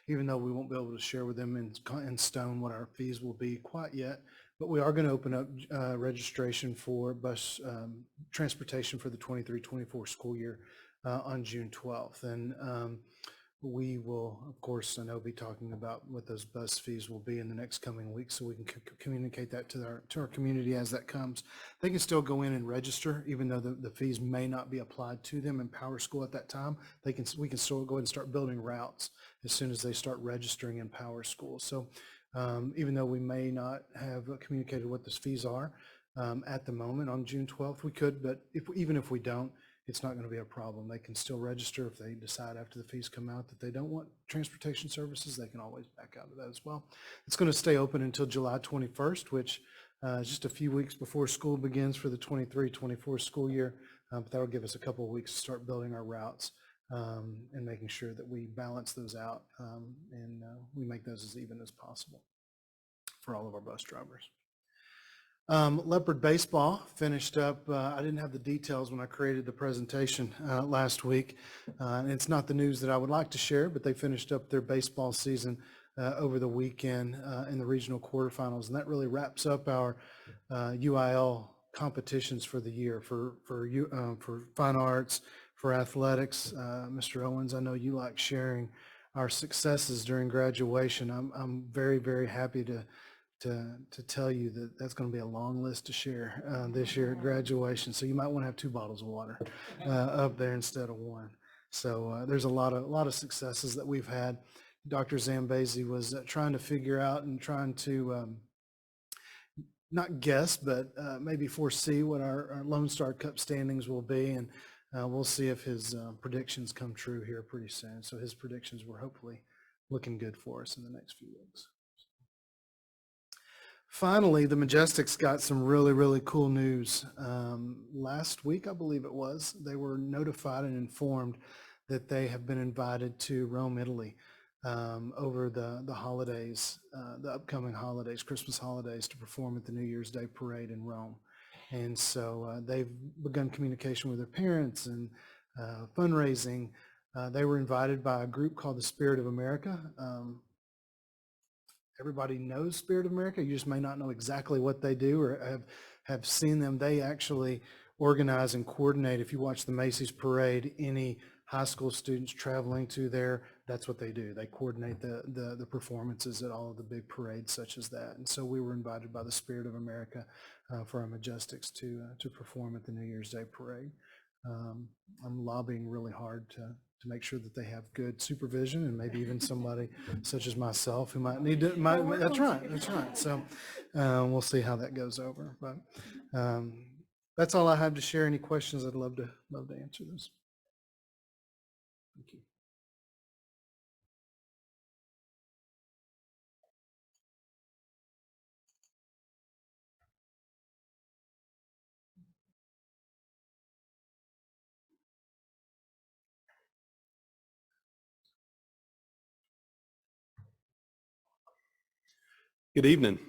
even though we won't be able to share with them in stone what our fees will be quite yet. But we are going to open up registration for bus transportation for the 23-24 school year on June 12th. And we will, of course, I know, be talking about what those bus fees will be in the next coming weeks, so we can communicate that to our community as that comes. They can still go in and register, even though the fees may not be applied to them in Power School at that time. We can still go ahead and start building routes as soon as they start registering in Power School. So even though we may not have communicated what those fees are at the moment on June 12th, we could, but even if we don't, it's not going to be a problem. They can still register. If they decide after the fees come out that they don't want transportation services, they can always back out of that as well. It's going to stay open until July 21st, which just a few weeks before school begins for the 23-24 school year. But that'll give us a couple of weeks to start building our routes and making sure that we balance those out and we make those as even as possible for all of our bus drivers. Leopard baseball finished up. I didn't have the details when I created the presentation last week. And it's not the news that I would like to share, but they finished up their baseball season over the weekend in the regional quarterfinals. And that really wraps up our UIL competitions for the year for fine arts, for athletics. Mr. Owens, I know you like sharing our successes during graduation. I'm very, very happy to tell you that that's going to be a long list to share this year at graduation. So you might want to have 2 bottles of water up there instead of 1. So there's a lot of successes that we've had. Dr. Zambezi was trying to figure out and trying to not guess, but maybe foresee what our Lone Star Cup standings will be. And we'll see if his predictions come true here pretty soon. So his predictions were hopefully looking good for us in the next few weeks. Finally, the Majestics got some really, really cool news. Last week, I believe it was, they were notified and informed that they have been invited to Rome, Italy over the holidays, the upcoming holidays, Christmas holidays, to perform at the New Year's Day parade in Rome. And so they've begun communication with their parents and fundraising. They were invited by a group called the Spirit of America. Everybody knows Spirit of America. You just may not know exactly what they do or have seen them. They actually organize and coordinate. If you watch the Macy's parade, any high school students traveling to there, that's what they do. They coordinate the performances at all of the big parades such as that. And so we were invited by the Spirit of America for our Majestics to perform at the New Year's Day parade. I'm lobbying really hard to make sure that they have good supervision and maybe even somebody such as myself who might need to, that's right. So we'll see how that goes over. But that's all I have to share. Any questions? I'd love to answer those. Thank you. Good evening.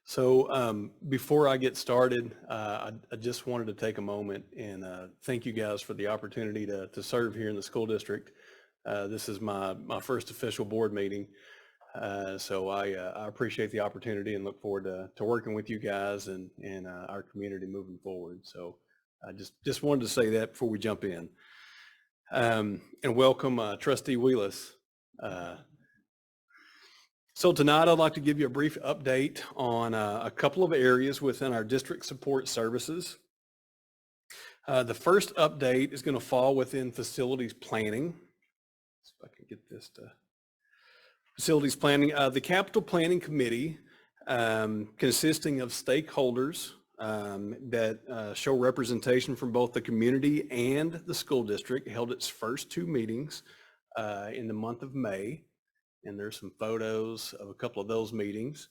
So before I get started, I just wanted to take a moment and thank you guys for the opportunity to serve here in the school district. This is my first official board meeting. So I appreciate the opportunity and look forward to working with you guys and our community moving forward. So I just wanted to say that before we jump in. And welcome Trustee Wheelis. So tonight I'd like to give you a brief update on a couple of areas within our district support services. The first update is going to fall within facilities planning. See if I can get this to facilities planning. The Capital Planning Committee, consisting of stakeholders that show representation from both the community and the school district, held its first 2 meetings in the month of May. And there's some photos of a couple of those meetings.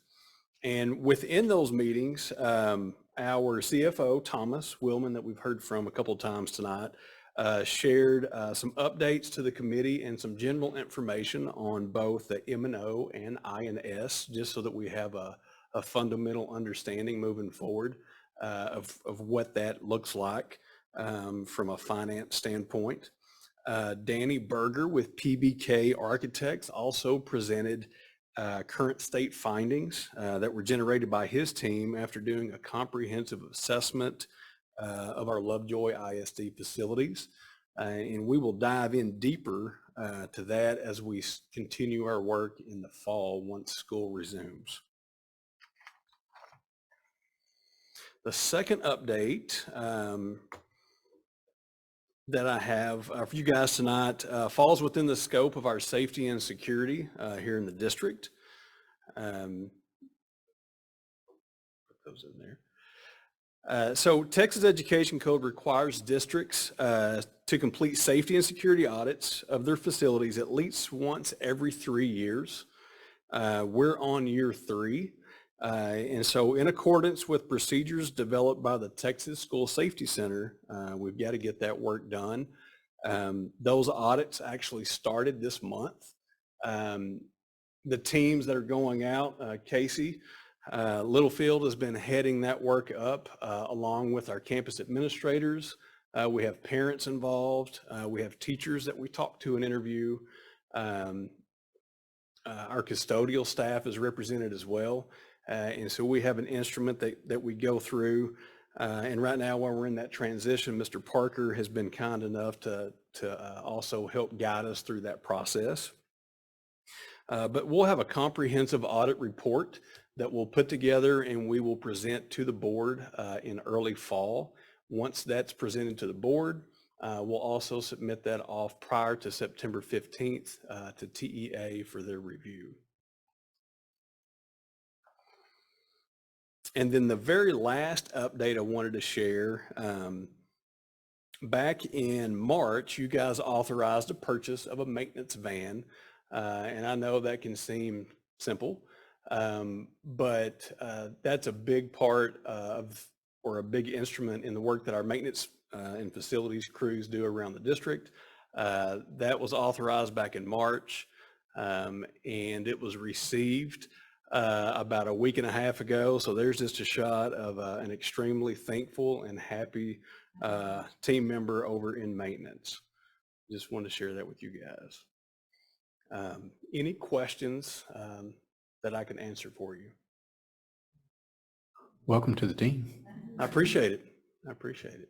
And within those meetings, our CFO, Thomas Willman, that we've heard from a couple of times tonight, shared some updates to the committee and some general information on both the M&O and INS, just so that we have a fundamental understanding moving forward of what that looks like from a finance standpoint. Danny Berger with PBK Architects also presented current state findings that were generated by his team after doing a comprehensive assessment of our Lovejoy ISD facilities. And we will dive in deeper to that as we continue our work in the fall once school resumes. The second update that I have for you guys tonight falls within the scope of our safety and security here in the district. Put those in there. So Texas Education Code requires districts to to complete safety and security audits of their facilities at least once every 3 years. We're on year 3. And so in accordance with procedures developed by the Texas School Safety Center, we've got to get that work done. Those audits actually started this month. The teams that are going out, Casey Littlefield has been heading that work up along with our campus administrators. We have parents involved. We have teachers that we talk to and interview. Our custodial staff is represented as well. And so we have an instrument that we go through. And right now, while we're in that transition, Mr. Parker has been kind enough to also help guide us through that process. But we'll have a comprehensive audit report that we'll put together and we will present to the board in early fall. Once that's presented to the board, we'll also submit that off prior to September 15th to TEA for their review. And then the very last update I wanted to share, back in March, you guys authorized a purchase of a maintenance van. And I know that can seem simple, but that's a big part of, or a big instrument in the work that our maintenance and facilities crews do around the district. That was authorized back in March, and it was received about a week and a half ago. So there's just a shot of an extremely thankful and happy team member over in maintenance. Just wanted to share that with you guys. Any questions that I can answer for you? Welcome to the team. I appreciate it. I appreciate it.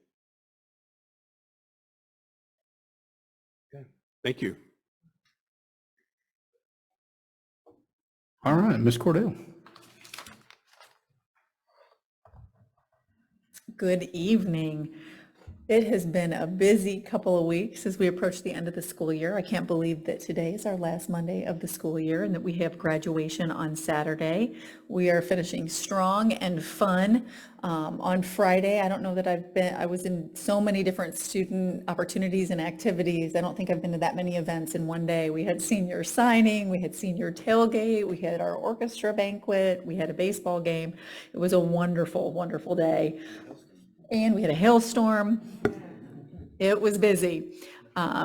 Okay. Thank you. All right, Ms. Cordell. Good evening. It has been a busy couple of weeks as we approach the end of the school year. I can't believe that today is our last Monday of the school year and that we have graduation on Saturday. We are finishing strong and fun. On Friday, I don't know that I was in so many different student opportunities and activities. I don't think I've been to that many events in one day. We had senior signing, we had senior tailgate, we had our orchestra banquet, we had a baseball game. It was a wonderful, wonderful day. And we had a hailstorm. It was busy.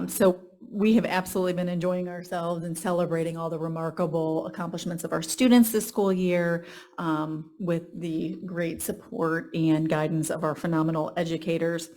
So we have absolutely been enjoying ourselves and celebrating all the remarkable accomplishments of our students this school year with the great support and guidance of our phenomenal educators.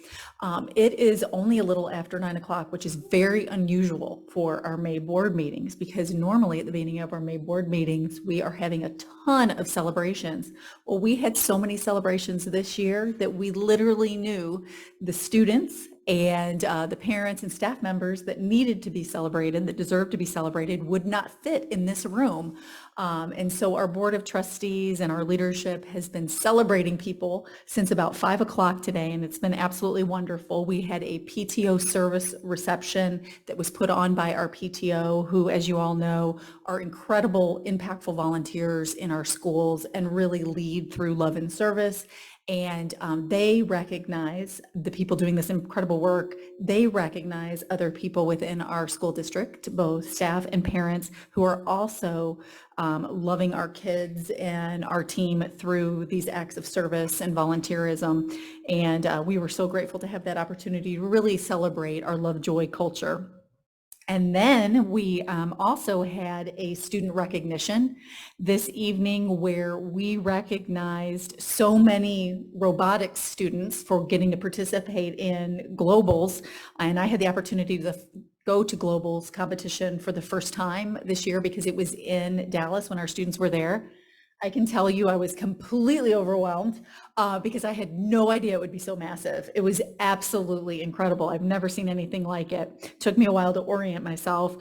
It is only a little after 9 o'clock, which is very unusual for our May board meetings, because normally at the beginning of our May board meetings, we are having a ton of celebrations. Well, we had so many celebrations this year that we literally knew the students and the parents and staff members that needed to be celebrated, that deserved to be celebrated, would not fit in this room. And so our board of trustees and our leadership has been celebrating people since about 5 o'clock today, and it's been absolutely wonderful. We had a PTO service reception that was put on by our PTO, who, as you all know, are incredible, impactful volunteers in our schools and really lead through love and service. And they recognize the people doing this incredible work. They recognize other people within our school district, both staff and parents, who are also loving our kids and our team through these acts of service and volunteerism. And we were so grateful to have that opportunity to really celebrate our Lovejoy culture. And then we also had a student recognition this evening where we recognized so many robotics students for getting to participate in Globals. And I had the opportunity to go to Globals competition for the first time this year because it was in Dallas when our students were there. I can tell you I was completely overwhelmed because I had no idea it would be so massive. It was absolutely incredible. I've never seen anything like it. Took me a while to orient myself.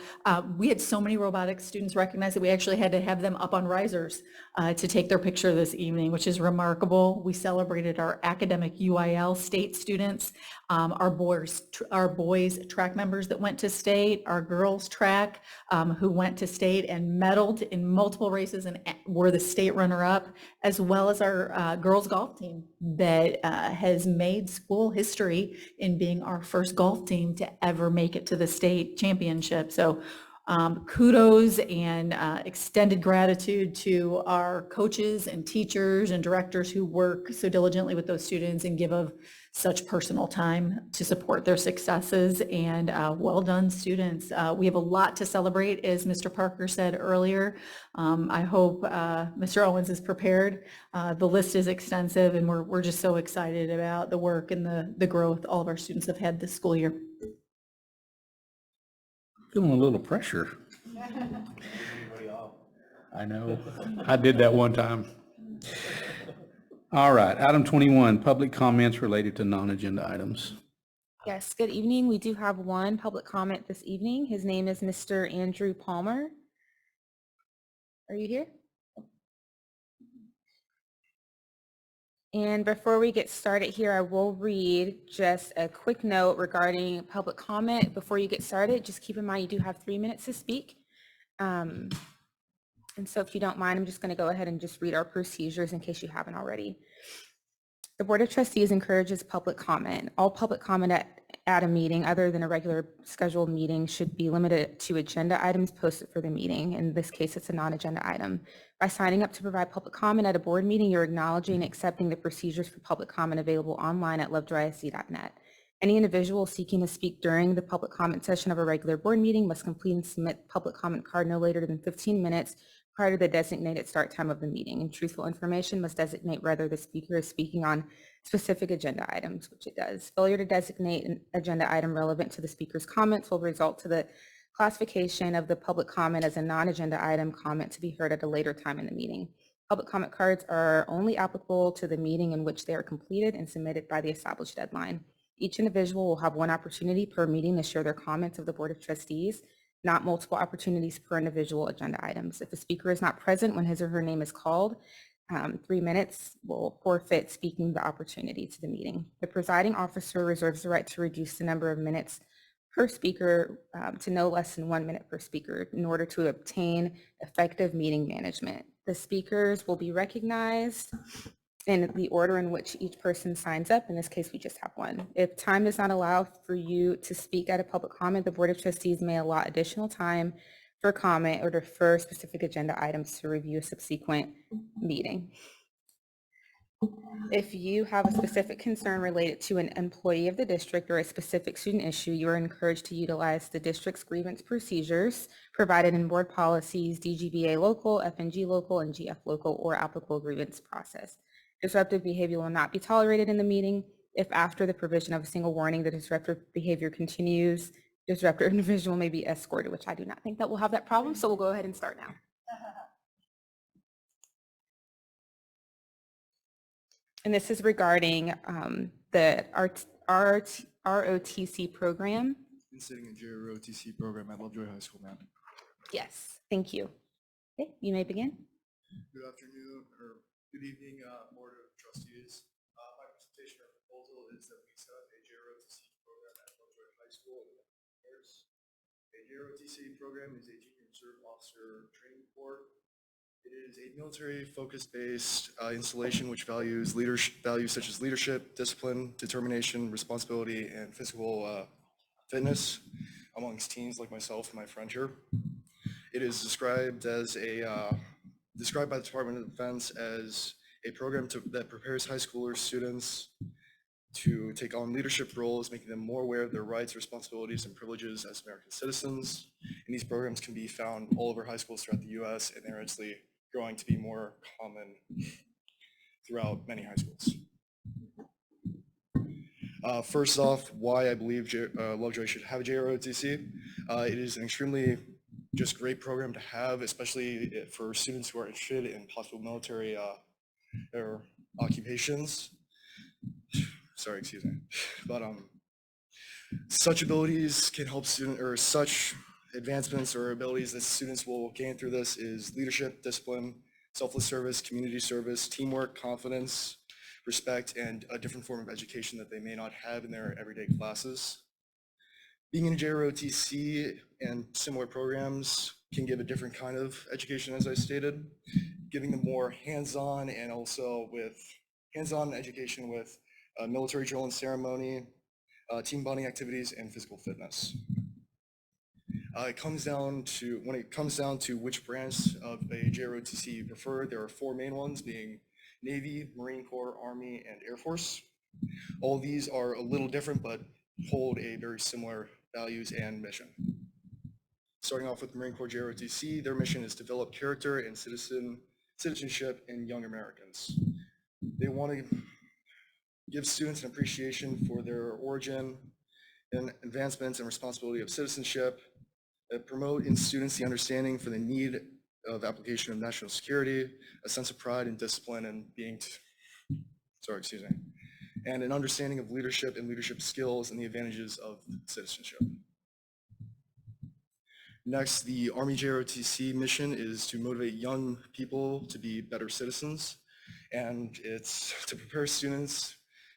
We had so many robotics students recognize that we actually had to have them up on risers to take their picture this evening, which is remarkable. We celebrated our academic UIL state students, our boys track members that went to state, our girls track who went to state and medaled in multiple races and were the state runner-up, as well as our girls golf team that has made school history in being our first golf team to ever make it to the state championship. So kudos and extended gratitude to our coaches and teachers and directors who work so diligently with those students and give of such personal time to support their successes. And well done, students. We have a lot to celebrate, as Mr. Parker said earlier. I hope Mr. Owens is prepared. The list is extensive, and we're just so excited about the work and the growth all of our students have had this school year. Feeling a little pressure. I know. I did that one time. All right, item 21, public comments related to non-agenda items. Yes, good evening. We do have one public comment this evening. His name is Mr. Andrew Palmer. Are you here? And before we get started here, I will read just a quick note regarding public comment. Before you get started, just keep in mind you do have 3 minutes to speak. And so if you don't mind, I'm just going to go ahead and just read our procedures in case you haven't already. The Board of Trustees encourages public comment. All public comment at a meeting other than a regular scheduled meeting should be limited to agenda items posted for the meeting. In this case, it's a non-agenda item. By signing up to provide public comment at a board meeting, you're acknowledging and accepting the procedures for public comment available online at lovejoyisd.net. Any individual seeking to speak during the public comment session of a regular board meeting must complete and submit public comment card no later than 15 minutes prior to the designated start time of the meeting, and truthful information must designate whether the speaker is speaking on specific agenda items, which it does. Failure to designate an agenda item relevant to the speaker's comments will result to the classification of the public comment as a non-agenda item comment to be heard at a later time in the meeting. Public comment cards are only applicable to the meeting in which they are completed and submitted by the established deadline. Each individual will have one opportunity per meeting to share their comments of the Board of Trustees, not multiple opportunities per individual agenda items. If a speaker is not present when his or her name is called, 3 minutes will forfeit speaking the opportunity to the meeting. The presiding officer reserves the right to reduce the number of minutes per speaker to no less than 1 minute per speaker in order to obtain effective meeting management. The speakers will be recognized in the order in which each person signs up. In this case, we just have one. If time does not allow for you to speak at a public comment, the Board of Trustees may allot additional time for comment or defer specific agenda items to review a subsequent meeting. If you have a specific concern related to an employee of the district or a specific student issue, you are encouraged to utilize the district's grievance procedures provided in board policies, DGBA local, FNG local, and GF local, or applicable grievance process. Disruptive behavior will not be tolerated in the meeting. If after the provision of a single warning, the disruptive behavior continues, disruptive individual may be escorted, which I do not think that we'll have that problem, so we'll go ahead and start now. And this is regarding the ROTC program. Been sitting in ROTC program at Lovejoy High School, ma'am. Yes, thank you. Okay, you may begin. Good afternoon, or good evening, Board of Trustees. My presentation or proposal is that we set up a ROTC program at Lovejoy High School. A ROTC program is a Junior Reserve Officer Training Corps. It is a military-focused based installation which values values such as leadership, discipline, determination, responsibility, and physical fitness amongst teens like myself and my friend here. It is described as described by the Department of Defense as a program that prepares high schoolers, students to take on leadership roles, making them more aware of their rights, responsibilities, and privileges as American citizens. And these programs can be found all over high schools throughout the U.S., and they're actually growing to be more common throughout many high schools. First off, why I believe Lovejoy should have a JROTC. It is an extremely just great program to have, especially for students who are interested in possible military or occupations. Sorry, excuse me. But such abilities can help students, or such advancements or abilities that students will gain through this is leadership, discipline, selfless service, community service, teamwork, confidence, respect, and a different form of education that they may not have in their everyday classes. Being in JROTC and similar programs can give a different kind of education, as I stated, giving them more hands-on and also with hands-on education with military drill and ceremony, team bonding activities, and physical fitness. When it comes down to which branch of a JROTC you prefer, there are four main ones, being Navy, Marine Corps, Army, and Air Force. All these are a little different, but hold a very similar values and mission. Starting off with Marine Corps JROTC, their mission is to develop character and citizenship in young Americans. They want to give students an appreciation for their origin and advancements and responsibility of citizenship, promote in students the understanding for the need of application of national security, a sense of pride and discipline and and an understanding of leadership and leadership skills and the advantages of citizenship. Next, the Army JROTC mission is to motivate young people to be better citizens, and it's to prepare students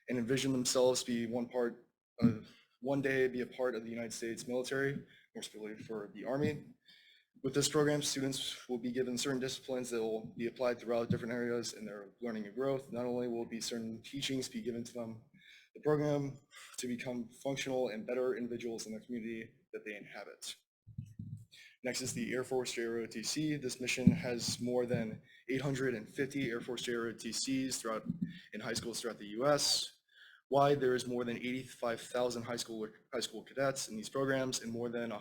and envision themselves be one day be a part of the United States military, more specifically for the Army. With this program, students will be given certain disciplines that will be applied throughout different areas in their learning and growth. Not only will be certain teachings be given to them, the program to become functional and better individuals in the community that they inhabit. Next is the Air Force JROTC. This mission has more than 850 Air Force JROTCs in high schools throughout the U.S. Wide, there is more than 85,000 high school cadets in these programs and more than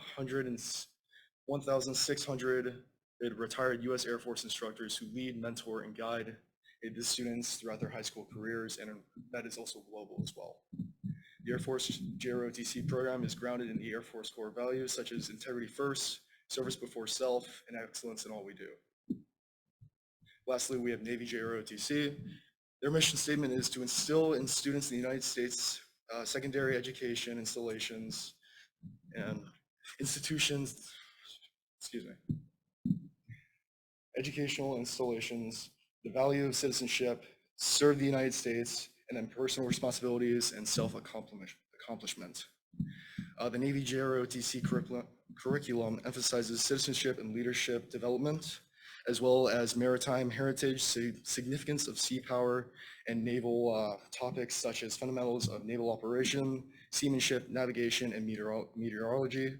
1,600 retired U.S. Air Force instructors who lead, mentor, and guide the students throughout their high school careers, and that is also global as well. The Air Force JROTC program is grounded in the Air Force core values such as integrity first, service before self, and excellence in all we do. Lastly, we have Navy JROTC. Their mission statement is to instill in students in the United States secondary education installations and educational installations, the value of citizenship, serve the United States, and then personal responsibilities and self-accomplishment. The Navy JROTC curriculum emphasizes citizenship and leadership development, as well as maritime heritage, significance of sea power, and naval topics such as fundamentals of naval operation, seamanship, navigation, and meteorology.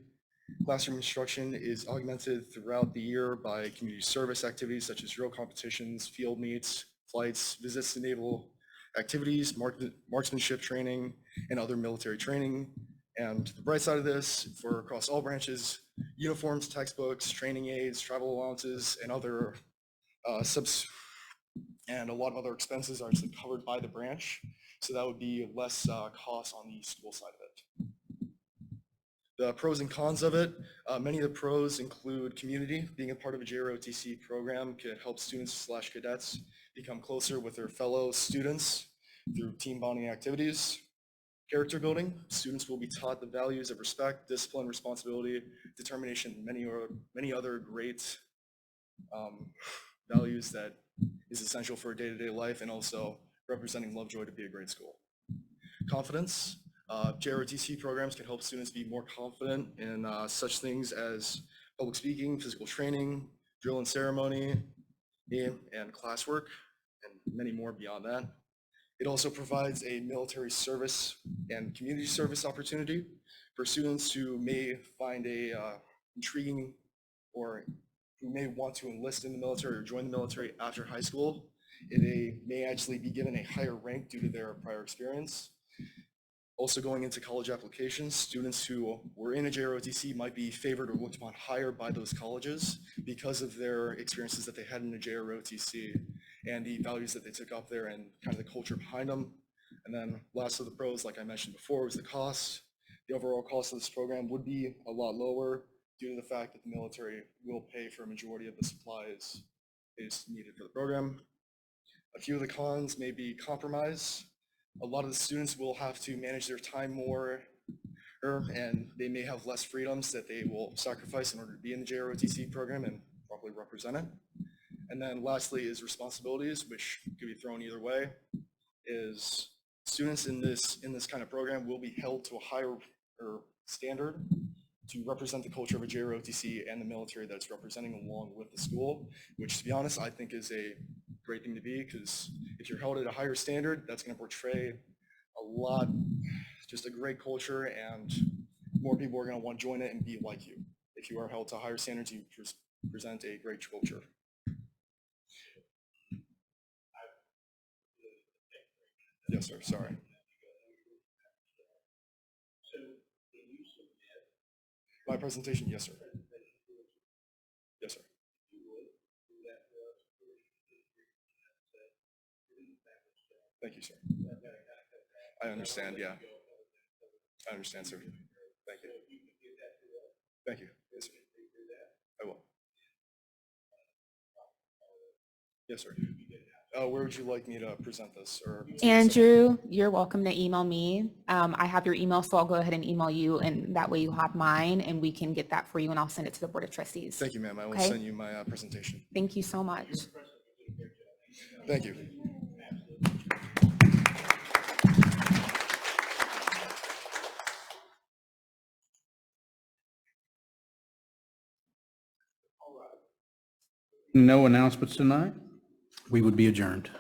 Classroom instruction is augmented throughout the year by community service activities such as drill competitions, field meets, flights, visits to naval activities, marksmanship training, and other military training. And the bright side of this, for across all branches, uniforms, textbooks, training aids, travel allowances, and other and a lot of other expenses are actually covered by the branch. So that would be less cost on the school side of it. The pros and cons of it, many of the pros include community. Being a part of a JROTC program can help students/cadets become closer with their fellow students through team bonding activities. Character building, students will be taught the values of respect, discipline, responsibility, determination, many other great values that is essential for day-to-day life, and also representing Lovejoy to be a great school. Confidence, JROTC programs can help students be more confident in such things as public speaking, physical training, drill and ceremony, and classwork, and many more beyond that. It also provides a military service and community service opportunity for students who may find a intriguing or who may want to enlist in the military or join the military after high school. They may actually be given a higher rank due to their prior experience. Also going into college applications, students who were in a JROTC might be favored or looked upon higher by those colleges because of their experiences that they had in a JROTC and the values that they took up there and kind of the culture behind them. And then last of the pros, like I mentioned before, was the cost. The overall cost of this program would be a lot lower due to the fact that the military will pay for a majority of the supplies is needed for the program. A few of the cons may be compromise. A lot of the students will have to manage their time more, and they may have less freedoms that they will sacrifice in order to be in the JROTC program and properly represent it. And then lastly is responsibilities, which could be thrown either way, is students in this kind of program will be held to a higher standard to represent the culture of a JROTC and the military that it's representing along with the school, which to be honest, I think is a great thing to be, because if you're held at a higher standard, that's going to portray a lot, just a great culture, and more people are going to want to join it and be like you. If you are held to higher standards, you present a great culture. Yes, sir. Sorry. My presentation, yes, sir. Yes, sir. Thank you, sir. I understand, yeah. I understand, sir. Thank you. Thank you. Yes, sir. I will. Yes, sir. Where would you like me to present this? Or Andrew, you're welcome to email me. I have your email, so I'll go ahead and email you, and that way you have mine, and we can get that for you, and I'll send it to the Board of Trustees. Thank you, ma'am. I will Okay? send you my presentation. Thank you so much. Thank you. No announcements tonight? We would be adjourned.